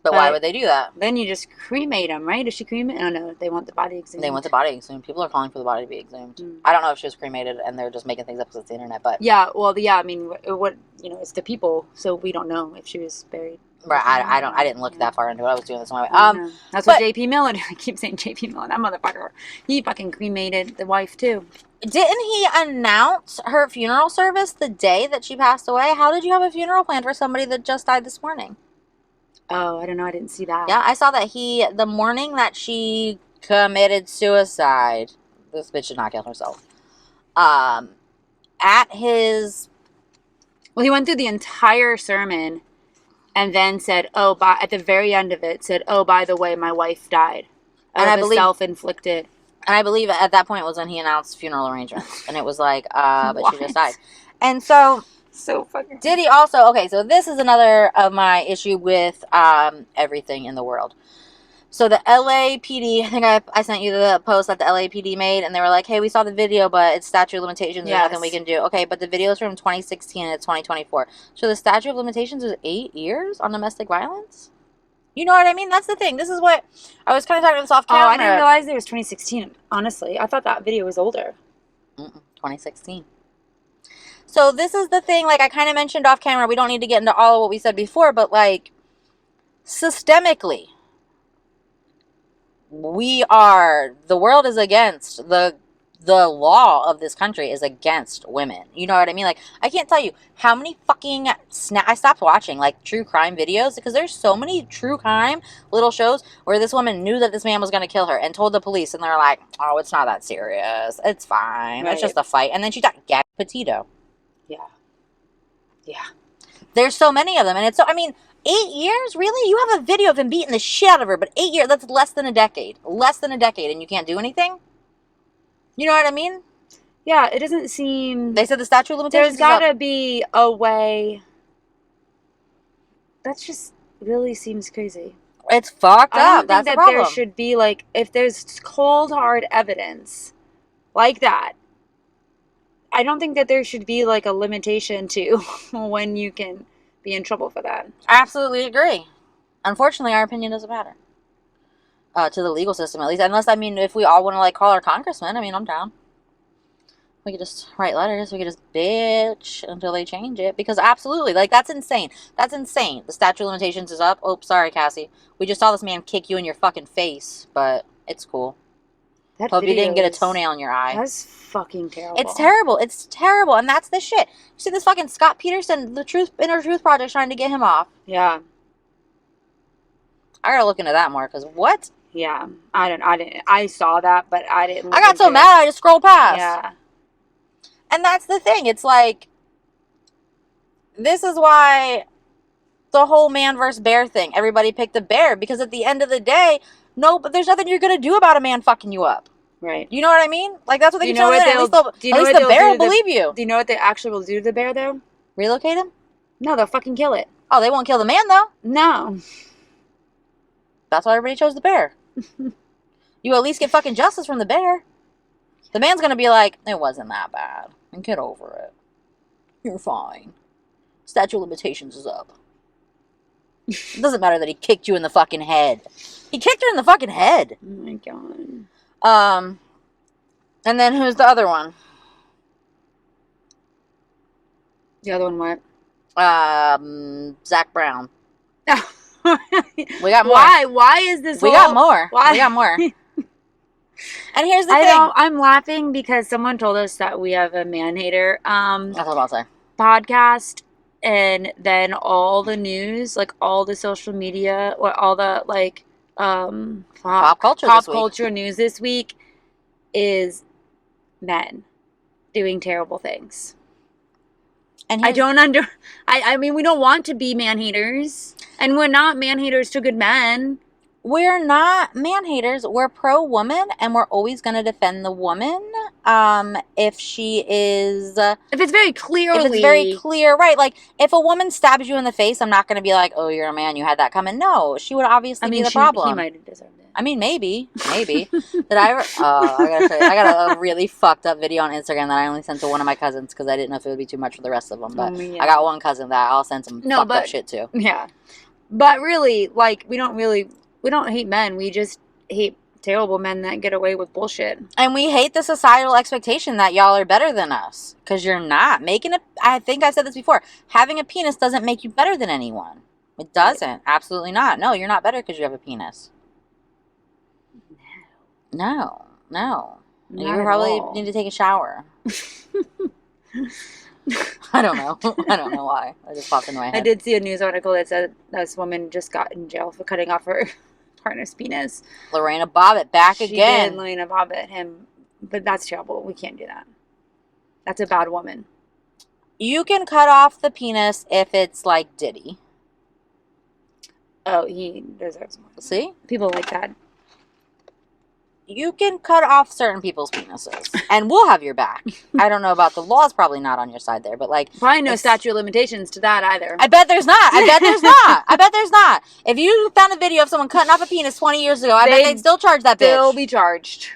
But why would they do that? Then you just cremate him, right? Is she cremated? Oh, no, they want the body exhumed. They want the body exhumed. People are calling for the body to be exhumed. I don't know if she was cremated and they're just making things up because it's the internet, but... Yeah, well, I mean, it's the people, so we don't know if she was buried. Right, I didn't look that far into it. I was doing this on my way. That's what JP Miller did. I keep saying JP Miller. That motherfucker. He fucking cremated the wife, too. Didn't he announce her funeral service the day that she passed away? How did you have a funeral planned for somebody that just died this morning? Oh, I don't know. I didn't see that. Yeah, I saw that the morning that she committed suicide, this bitch did not kill herself, at his... Well, he went through the entire sermon and then said, at the very end of it, said, by the way, my wife died. And I believe self-inflicted. And I believe at that point was when he announced funeral arrangements. And it was like, but she just died. And so... So fucking... Diddy also... Okay, so this is another of my issue with everything in the world. So the LAPD... I think I sent you the post that the LAPD made, and they were like, hey, we saw the video, but it's statute of limitations. There's nothing we can do. Okay, but the video is from 2016 and it's 2024. So the statute of limitations is 8 years on domestic violence? You know what I mean? That's the thing. This is what... I was kind of talking about this off camera. Oh, I didn't realize it was 2016, honestly. I thought that video was older. 2016. So this is the thing, like I kind of mentioned off camera, we don't need to get into all of what we said before, but like, systemically, the world is against the the law of this country is against women. You know what I mean? Like, I can't tell you how many fucking I stopped watching like true crime videos because there's so many true crime little shows where this woman knew that this man was going to kill her and told the police, and they're like, oh, it's not that serious, it's fine, it's just a fight, and then she got Gabby Petito. Yeah, there's so many of them, and it's so, I mean, 8 years? Really? You have a video of him beating the shit out of her, but 8 years, that's less than a decade, and you can't do anything? You know what I mean? Yeah, it doesn't seem... They said the statute of limitations There's gotta be a way... That just really seems crazy. It's fucked up. I don't That's think the that problem. there should be, like, if there's cold, hard evidence like that, I don't think that there should be, like, a limitation to when you can be in trouble for that. I absolutely agree. Unfortunately, our opinion doesn't matter. To the legal system, at least. Unless, I mean, if we all want to, like, call our congressman, I mean, I'm down. We could just write letters. We could just bitch until they change it. Because absolutely, like, that's insane. That's insane. The statute of limitations is up. Oh, sorry, Cassie. We just saw this man kick you in your fucking face. But it's cool. Hope you didn't get a toenail in your eye. That's fucking terrible. It's terrible. It's terrible. And that's the shit. You see this fucking Scott Peterson, the Inner Truth Project, trying to get him off. Yeah. I gotta look into that more. Because what? Yeah. I saw that, but I didn't. I got so mad I just scrolled past. Yeah. And that's the thing. It's like, this is why the whole man versus bear thing, everybody picked the bear. Because at the end of the day, no, but there's nothing you're going to do about a man fucking you up. Right. You know what I mean? Like, that's what they keep telling you. At least the bear will believe you. Do you know what they actually will do to the bear, though? Relocate him? No, they'll fucking kill it. Oh, they won't kill the man, though? No. That's why everybody chose the bear. You at least get fucking justice from the bear. The man's going to be like, it wasn't that bad. And get over it. You're fine. Statute of limitations is up. It doesn't matter that he kicked you in the fucking head. He kicked her in the fucking head. Oh my god. And then who's the other one? The other one what? Zach Brown. We got more. Why is this? We got more. Why? We got more. And here's the thing. I'm laughing because someone told us that we have a man hater that's what I'll say. podcast, and then all the news, like all the social media, or all the like pop culture news this week is men doing terrible things. And I mean, we don't want to be man haters, and we're not man haters to good men. We're not man haters. We're pro woman, and we're always going to defend the woman. If she is, if it's very clear, right? Like, if a woman stabs you in the face, I'm not going to be like, "Oh, you're a man. You had that coming." No, she would obviously be the problem. He might have deserved it. I mean, maybe. Did I ever? Oh, I gotta show you. I got a really fucked up video on Instagram that I only sent to one of my cousins because I didn't know if it would be too much for the rest of them. But I got one cousin that I'll send some fucked up shit to. Yeah, but really, like, we don't hate men. We just hate terrible men that get away with bullshit. And we hate the societal expectation that y'all are better than us. Because you're not. I think I said this before. Having a penis doesn't make you better than anyone. It doesn't. Absolutely not. No, you're not better because you have a penis. No. You probably need to take a shower. I don't know. I don't know why. I just popped in my head. I did see a news article that said this woman just got in jail for cutting off her partner's penis. Lorena Bobbitt back again. She did Lorena Bobbitt him. But that's terrible. We can't do that. That's a bad woman. You can cut off the penis if it's like Diddy. Oh, he deserves more. See? People like that. You can cut off certain people's penises, and we'll have your back. I don't know about the law's probably not on your side there, but like probably no statute of limitations to that either. I bet there's not. I bet there's not. If you found a video of someone cutting off a penis 20 years ago, I bet they'd still charge that bitch. They'll be charged.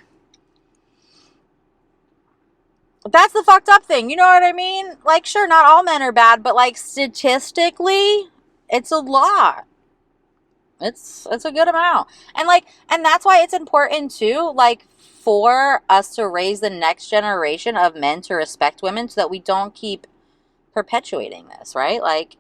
That's the fucked up thing. You know what I mean? Like, sure, not all men are bad, but like statistically, it's a lot. It's a good amount. And that's why it's important too, like, for us to raise the next generation of men to respect women so that we don't keep perpetuating this, right? Like,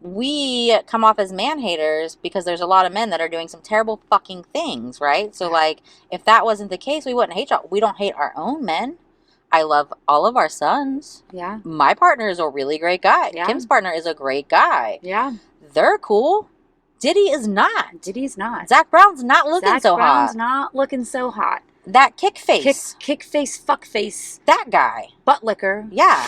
we come off as man haters because there's a lot of men that are doing some terrible fucking things, right? So, like, if that wasn't the case, we wouldn't hate y'all. We don't hate our own men. I love all of our sons. Yeah. My partner is a really great guy. Yeah. Kim's partner is a great guy. Yeah. They're cool. Diddy is not. Diddy's not. Zach Brown's not looking so hot. Zach Brown's not looking so hot. That kick face. Kick face, fuck face. That guy. Butt licker. Yeah.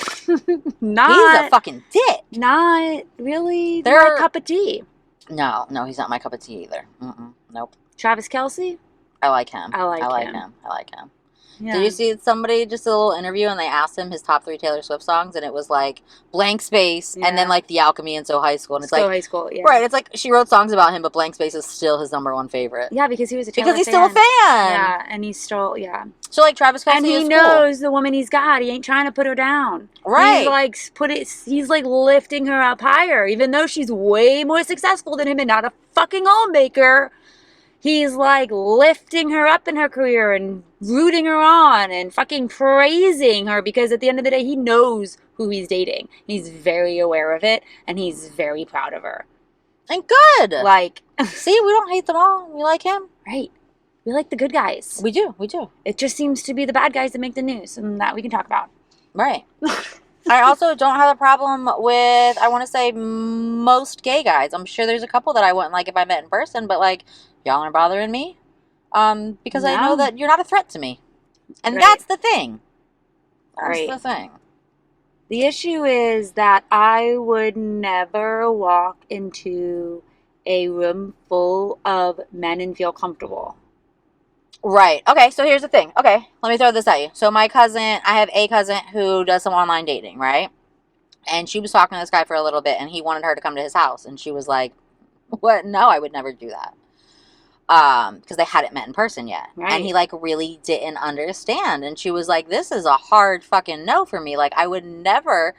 Not. He's a fucking dick. Not really my cup of tea. No, he's not my cup of tea either. Nope. Travis Kelce? I like him. I like him. Yeah. Did you see somebody, just a little interview, and they asked him his top 3 Taylor Swift songs, and it was like Blank Space, and then like The Alchemy and So High School, and it's High School, yeah. Right, it's like she wrote songs about him, but Blank Space is still his #1 favorite. Yeah, because he was a Taylor Because he's still a fan. Yeah, and he's still, yeah. So like Travis Kelce, and he knows the woman he's got. He ain't trying to put her down. Right. He's like lifting her up higher, even though she's way more successful than him and not a fucking homemaker. He's like lifting her up in her career and rooting her on and fucking praising her, because at the end of the day, he knows who he's dating. He's very aware of it, and he's very proud of her. And good. Like, see, we don't hate them all. We like him. Right. We like the good guys. We do. It just seems to be the bad guys that make the news, and that we can talk about. Right. I also don't have a problem with, I want to say, most gay guys. I'm sure there's a couple that I wouldn't like if I met in person, but like, y'all aren't bothering me, because I know that you're not a threat to me, and that's the thing. That's the thing. The issue is that I would never walk into a room full of men and feel comfortable. Right. Okay, so here's the thing. Okay, let me throw this at you. So I have a cousin who does some online dating, right? And she was talking to this guy for a little bit, and he wanted her to come to his house, and she was like, what? No, I would never do that. Because they hadn't met in person yet. Right. And he like really didn't understand. And she was like, this is a hard fucking no for me. Like, I would never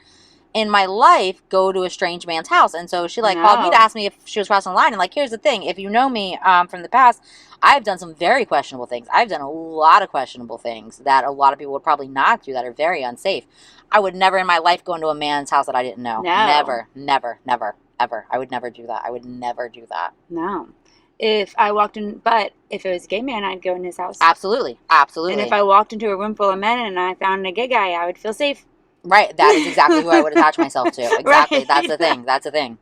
in my life go to a strange man's house. And so she like called me to ask me if she was crossing the line. And like, here's the thing. If you know me from the past, I've done some very questionable things. I've done a lot of questionable things that a lot of people would probably not do, that are very unsafe. I would never in my life go into a man's house that I didn't know. No. Never, ever. I would never do that. I would never do that. No. If I walked in, but if it was a gay man, I'd go in his house. Absolutely. And if I walked into a room full of men and I found a gay guy, I would feel safe. Right. That is exactly who I would attach myself to. Exactly. Right. That's the thing.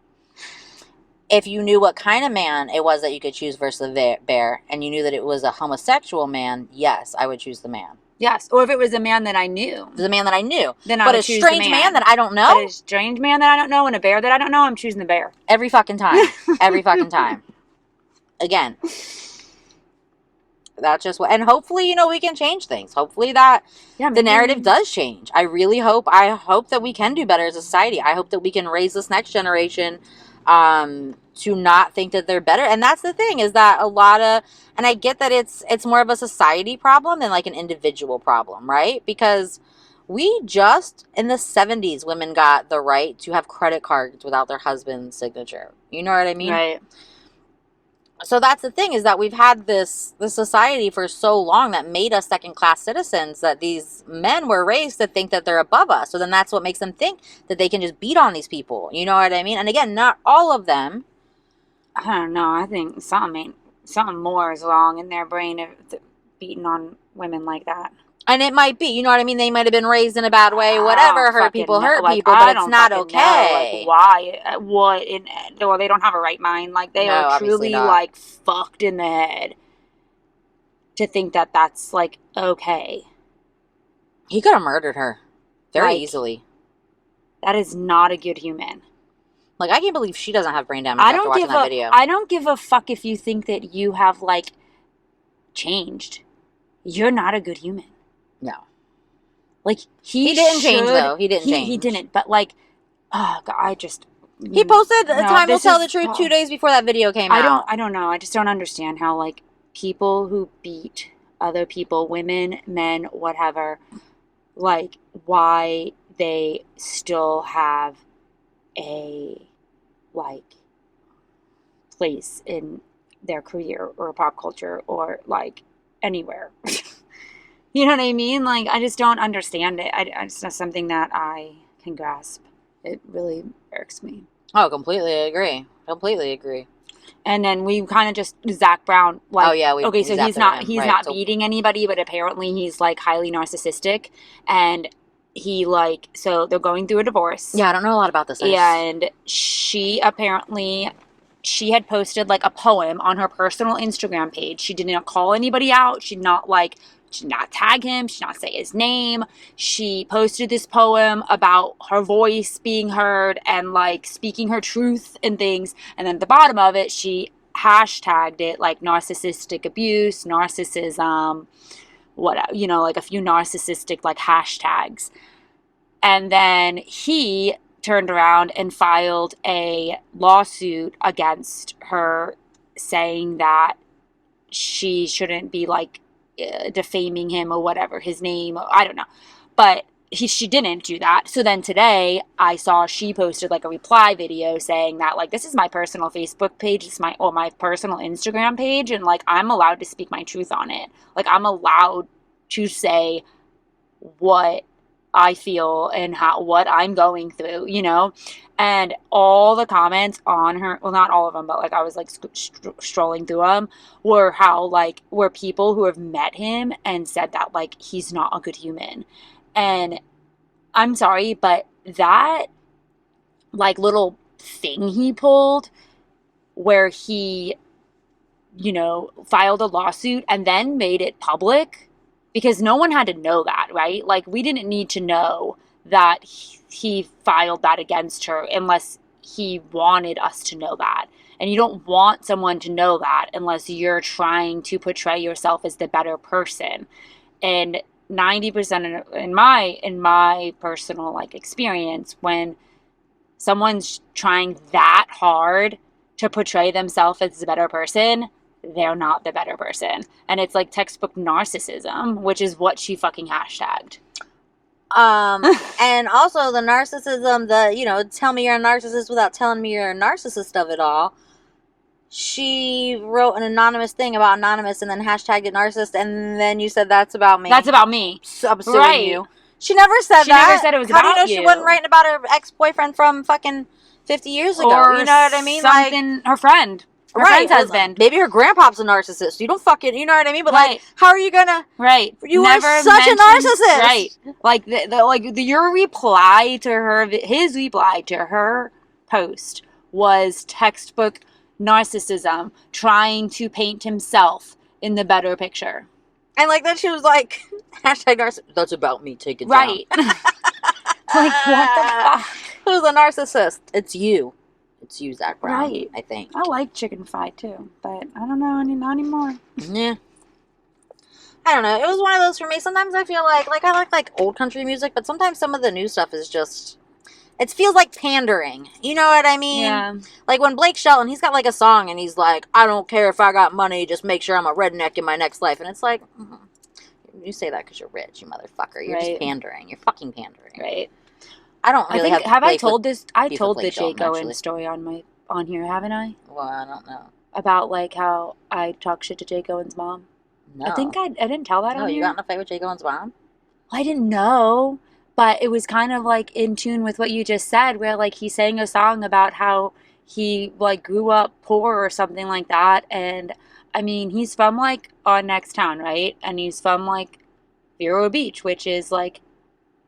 If you knew what kind of man it was that you could choose versus the bear, and you knew that it was a homosexual man, yes, I would choose the man. Yes, or if it was a man that I knew. The man that I knew. Then I would choose the man. But a strange man that I don't know? But a strange man that I don't know and a bear that I don't know, I'm choosing the bear. Every fucking time. Every fucking time. Again, that's just what, and hopefully, we can change things. Hopefully that the narrative does change. I hope that we can do better as a society. I hope that we can raise this next generation to not think that they're better. And that's the thing, is that and I get that it's more of a society problem than like an individual problem, right? Because we just, in the 70s, women got the right to have credit cards without their husband's signature. You know what I mean? Right. So that's the thing, is that we've had this society for so long that made us second-class citizens, that these men were raised to think that they're above us. So then that's what makes them think that they can just beat on these people. You know what I mean? And again, not all of them. I don't know. I think something more is wrong in their brain of beating on women like that. And it might be, you know what I mean? They might have been raised in a bad way, whatever. Hurt people, but it's not okay. Like, why? What? Well, they don't have a right mind. Like, they are truly, like, fucked in the head to think that that's, like, okay. He could have murdered her very easily. That is not a good human. Like, I can't believe she doesn't have brain damage after watching that video. I don't give a fuck if you think that you have, like, changed. You're not a good human. No. Like, he didn't change, though. He didn't change. He didn't. But, like, oh, God, I just... He posted Time Will Tell the Truth 2 days before that video came out. I don't know. I just don't understand how, like, people who beat other people, women, men, whatever, like, why they still have a, like, place in their career or pop culture or, like, anywhere. You know what I mean? Like, I just don't understand it. It's not something that I can grasp. It really irks me. Oh, completely agree. And then we kind of just Zach Brown, like, oh yeah, okay, so he's not beating anybody, but apparently he's like highly narcissistic, and he like, so they're going through a divorce. Yeah, I don't know a lot about this. And she had posted like a poem on her personal Instagram page. She did not call anybody out. She did not tag him. She did not say his name. She posted this poem about her voice being heard and like speaking her truth and things. And then at the bottom of it, she hashtagged it like narcissistic abuse, narcissism, what, you know, like a few narcissistic like hashtags. And then he turned around and filed a lawsuit against her, saying that she shouldn't be like defaming him or whatever, his name, I don't know, but she didn't do that. So then today I saw she posted like a reply video saying that like, this is my personal Facebook page, it's my personal Instagram page, and like I'm allowed to speak my truth on it. Like I'm allowed to say what I feel and what I'm going through, you know. And all the comments on her, well, not all of them, but like I was like strolling through them, were people who have met him and said that like he's not a good human. And I'm sorry, but that like little thing he pulled where he, you know, filed a lawsuit and then made it public, because no one had to know that, right? Like, we didn't need to know that he filed that against her unless he wanted us to know that. And you don't want someone to know that unless you're trying to portray yourself as the better person. And 90% in my personal like experience, when someone's trying that hard to portray themselves as the better person, they're not the better person. And it's like textbook narcissism, which is what she fucking hashtagged. And also the narcissism, you know, tell me you're a narcissist without telling me you're a narcissist of it all. She wrote an anonymous thing about anonymous and then hashtagged it narcissist, and then you said that's about me. That's about me. So I'm suing you. She never said that. She never said it was about you. How do you know she wasn't writing about her ex-boyfriend from fucking 50 years ago? Or you know what I mean? Something, like, her friend. Her friend's husband. Maybe her grandpa's a narcissist. You don't fucking, you know what I mean? But like, how are you gonna? Right. You never are such a narcissist. Right. Like your reply to her, his reply to her post was textbook narcissism, trying to paint himself in the better picture. And like then she was like, hashtag narcissist. That's about me. Take it down. Right. Like what the fuck? Who's a narcissist? It's you. It's you, Zach Brown, right. I think. I like chicken fried too, but I don't know, not anymore. Yeah. I don't know. It was one of those for me. Sometimes I feel like I like old country music, but sometimes some of the new stuff is just, it feels like pandering. You know what I mean? Yeah. Like when Blake Shelton, he's got like a song and he's like, I don't care if I got money, just make sure I'm a redneck in my next life. And it's like, you say that because you're rich, you motherfucker. You're just pandering. You're fucking pandering. Right. I don't really have I told this? I told the Jake Owen story on here, haven't I? Well, I don't know. About like how I talk shit to Jake Owen's mom. No. I think I didn't tell that on here. No, you got in a fight with Jake Owen's mom? I didn't know, but it was kind of like in tune with what you just said, where like he sang a song about how he like grew up poor or something like that. And I mean, he's from like our next town, right? And he's from like Vero Beach, which is like,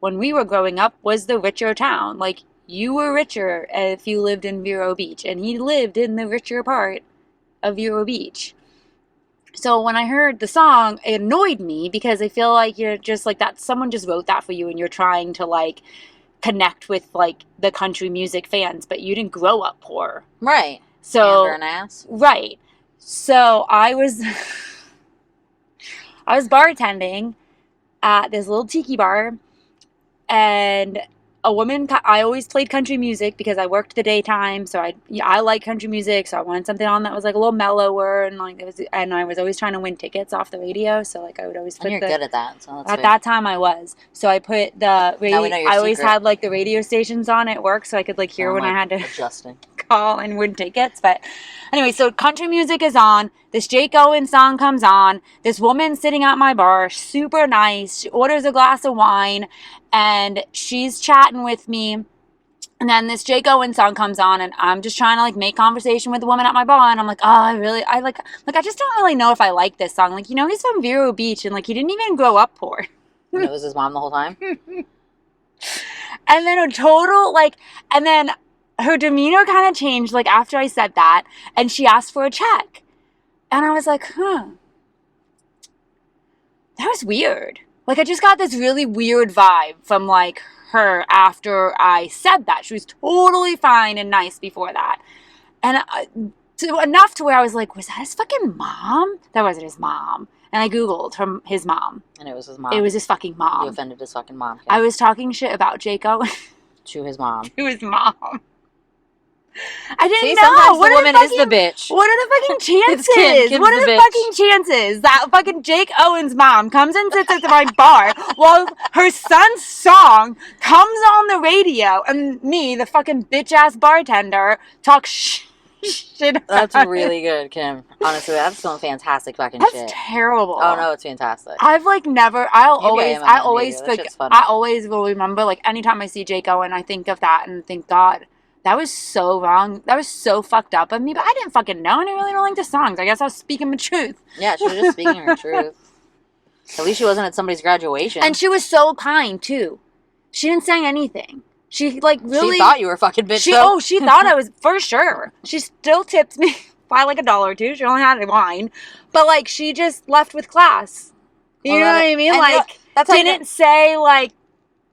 when we were growing up, was the richer town. Like, you were richer if you lived in Vero Beach, and he lived in the richer part of Vero Beach. So when I heard the song, it annoyed me because I feel like you're just like that. Someone just wrote that for you, and you're trying to like connect with like the country music fans, but you didn't grow up poor, right? So an ass, right? So I was bartending at this little tiki bar. And a woman, I always played country music because I worked the daytime, so I like country music, so I wanted something on that was like a little mellower, and like and I was always trying to win tickets off the radio, so like I would always put. And you're good at that. So that's at that time I was, so I put the radio. I always had like the radio stations on at work, so I could like hear when I had to call and win tickets. But anyway, so country music is on. This Jake Owen song comes on. This woman sitting at my bar, super nice. She orders a glass of wine, and she's chatting with me. And then this Jake Owen song comes on, and I'm just trying to, like, make conversation with the woman at my bar, and I'm like, oh, I just don't really know if I like this song. Like, he's from Vero Beach, and, like, he didn't even grow up poor. And it was his mom the whole time? And then and then her demeanor kind of changed, like, after I said that, and she asked for a check. And I was like, that was weird. Like, I just got this really weird vibe from, like, her after I said that. She was totally fine and nice before that. And enough to where I was like, was that his fucking mom? That wasn't his mom. And I Googled his mom. And it was his mom. It was his fucking mom. You offended his fucking mom. Kim. I was talking shit about Jake Owen. To his mom. To his mom. I didn't See, know. sometimes the woman is the bitch. What are the fucking chances? Kim's What are the fucking chances that fucking Jake Owen's mom comes and sits at my bar while her son's song comes on the radio and me, the fucking bitch-ass bartender, talk shit about That's really good, Kim. Honestly, that's some fantastic fucking shit. That's terrible. Oh, no, it's fantastic. I've, like, never... I always will remember, like, anytime I see Jake Owen, I think of that and think, God... That was so wrong. That was so fucked up of me, but I didn't fucking know, and I really don't like the songs. I guess I was speaking my truth. Yeah, she was just speaking her truth. At least she wasn't at somebody's graduation. And she was so kind, too. She didn't say anything. She, like, really... She thought you were a fucking bitch, Oh, she thought I was, for sure. She still tipped me by, like, $1 or $2. She only had a wine. But, like, she just left with class. You know what I mean? Like, didn't say, like,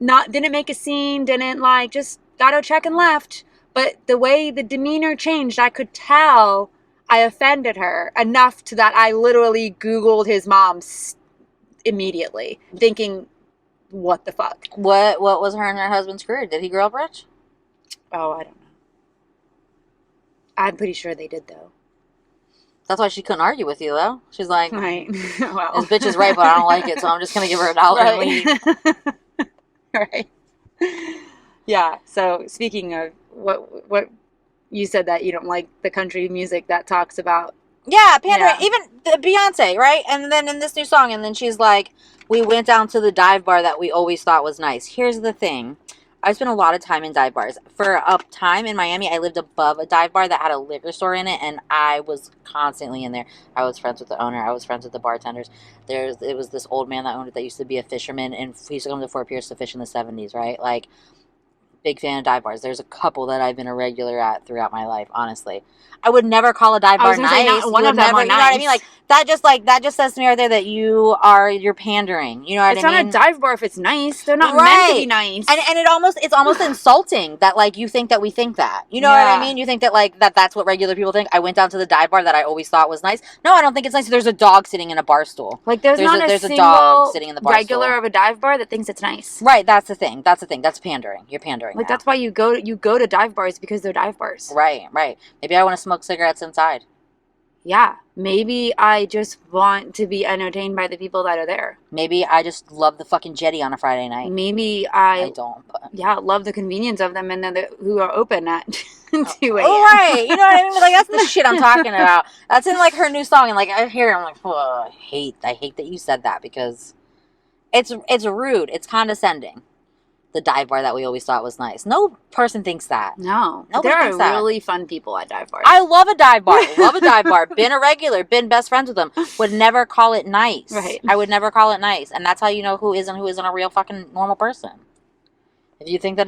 didn't make a scene, didn't, like, just got her check and left. But the way the demeanor changed, I could tell I offended her enough to that I literally Googled his mom immediately, thinking, what the fuck? What was her and her husband's career? Did he grow up rich? Oh, I don't know. I'm pretty sure they did, though. That's why she couldn't argue with you, though. She's like, right. Well. This bitch is right, but I don't like it, so I'm just going to give her $1 and leave. Right. Yeah, so speaking of what you said that you don't like the country music that talks about pandering. Yeah. Even Beyonce, right? And then in this new song, and then she's like, we went down to the dive bar that we always thought was nice. Here's the thing. I spent a lot of time in dive bars. For a time in Miami, I lived above a dive bar that had a liquor store in it, and I was constantly in there. I was friends with the owner. I was friends with the bartenders. It was this old man that owned it that used to be a fisherman, and he used to come to Fort Pierce to fish in the 70s, right? Like, big fan of dive bars. There's a couple that I've been a regular at throughout my life, honestly. I would never call a dive bar nice. One of them are nice. You know what I mean? Like that just says to me right there that you're pandering. You know what I mean? It's not a dive bar if it's nice. They're not meant to be nice. And it's almost insulting that, like, you think that we think that. You know what I mean? You think that, like, that's what regular people think. I went down to the dive bar that I always thought was nice. No, I don't think it's nice. There's a dog sitting in a bar stool. Like, there's a dog sitting in the bar regular stool of a dive bar that thinks it's nice. Right, that's the thing. That's pandering. You're pandering. Like, that's why you go to dive bars, because they're dive bars. Right. Maybe I want to smoke cigarettes inside. Yeah, maybe I just want to be entertained by the people that are there. Maybe I just love the fucking jetty on a Friday night. Maybe I don't. But... Yeah, love the convenience of them, and then who are open at 2 a.m. Oh, right. You know what I mean? Like, that's the shit I'm talking about. That's in, like, her new song, and, like, I hear it, I'm like, oh, I hate that you said that, because it's rude. It's condescending. The dive bar that we always thought was nice. No person thinks that. No. There are really fun people at dive bars. I love a dive bar. Love a dive bar. Been a regular. Been best friends with them. Would never call it nice. Right. I would never call it nice. And that's how you know who isn't a real fucking normal person. If you think that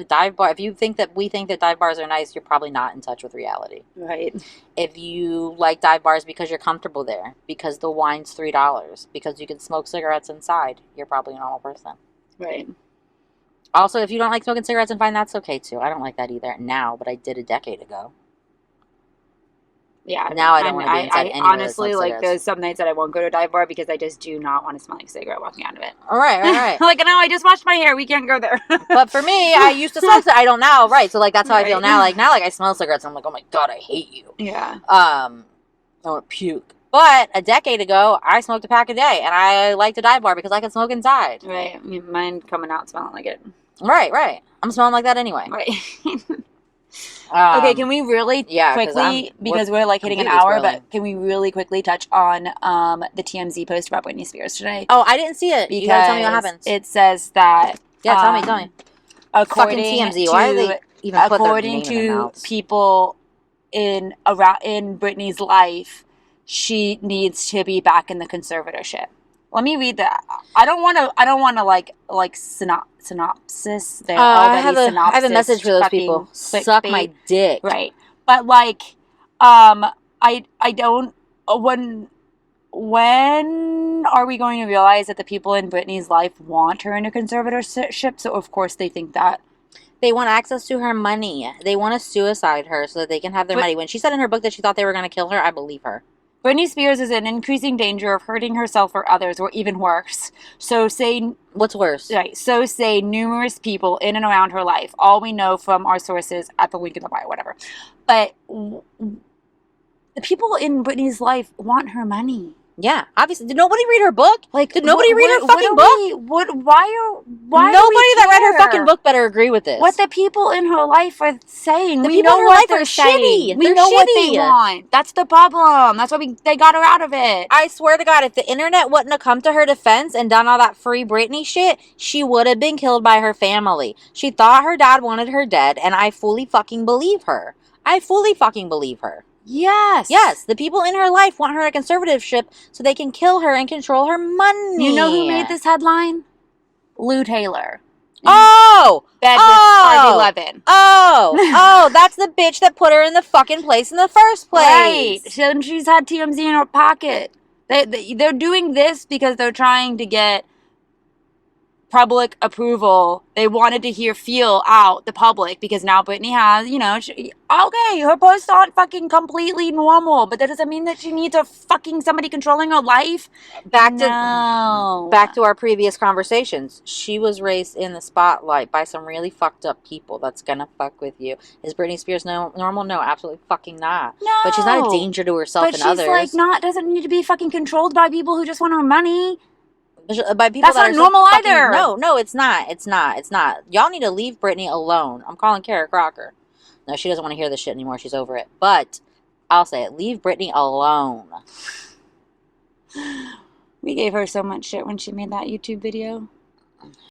we think that dive bars are nice, you're probably not in touch with reality. Right. If you like dive bars because you're comfortable there, because the wine's $3, because you can smoke cigarettes inside, you're probably a normal person. Right. Also, if you don't like smoking cigarettes and fine, that's okay too. I don't like that either now, but I did a decade ago. Yeah. Now I don't want to be inside anywhere. Honestly, like, there's some nights that I won't go to a dive bar because I just do not want to smell like a cigarette walking out of it. All right. Like, no, I just washed my hair. We can't go there. But for me, I used to smoke. I don't now. Right. So, like, that's how I feel now. Like, I smell cigarettes. And I'm like, oh my God, I hate you. Yeah. I want to puke. But a decade ago, I smoked a pack a day, and I liked a dive bar because I could smoke inside. Right. I mean, mine coming out smelling like it. Right. I'm smelling like that anyway. Right. Okay, can we really quickly, because we're like hitting an hour, but can we really quickly touch on the TMZ post about Britney Spears today? Oh, I didn't see it. You gotta tell me what happens. It says that... Yeah, tell me. According fucking TMZ. To why are they... even put their according name in their to mouths. people in Britney's life, she needs to be back in the conservatorship. Let me read that. I don't want to like synopsis. They're already I have a message for those people. Suck my dick. Right. But like, I don't. When are we going to realize that the people in Britney's life want her in a conservatorship? So of course they think that. They want access to her money. They want to suicide her so that they can have their money. When she said in her book that she thought they were going to kill her, I believe her. Britney Spears is in increasing danger of hurting herself or others, or even worse. So say... What's worse? Right. So say numerous people in and around her life. All we know from our sources at the link in the bio, whatever. But the people in Britney's life want her money. Yeah, obviously. Did nobody read her book? Like, did nobody read her fucking book? Why nobody that read her fucking book better agree with this. What the people in her life are saying. The we people know in her what life are shitty. We know what they want. That's the problem. That's why they got her out of it. I swear to God, if the internet wouldn't have come to her defense and done all that free Britney shit, she would have been killed by her family. She thought her dad wanted her dead, and I fully fucking believe her. I fully fucking believe her. Yes. Yes, the people in her life want her in a conservatorship so they can kill her and control her money. You know who made this headline? Lou Taylor. Oh! Bed with Harvey Levin. Oh, that's the bitch that put her in the fucking place in the first place. Right. She's had TMZ in her pocket. They're doing this because they're trying to get public approval. They wanted to feel out the public because now Britney has, okay, her posts aren't fucking completely normal, but that doesn't mean that she needs a fucking somebody controlling her life. Back to our previous conversations. She was raised in the spotlight by some really fucked up people. That's gonna fuck with you. Is Britney Spears normal? No, absolutely fucking not. No. But she's not a danger to herself and others. But she's doesn't need to be fucking controlled by people who just want her money. By people that's that not normal either. No, it's not. It's not. Y'all need to leave Britney alone. I'm calling Kara Crocker. No, she doesn't want to hear this shit anymore. She's over it. But I'll say it. Leave Britney alone. We gave her so much shit when she made that YouTube video.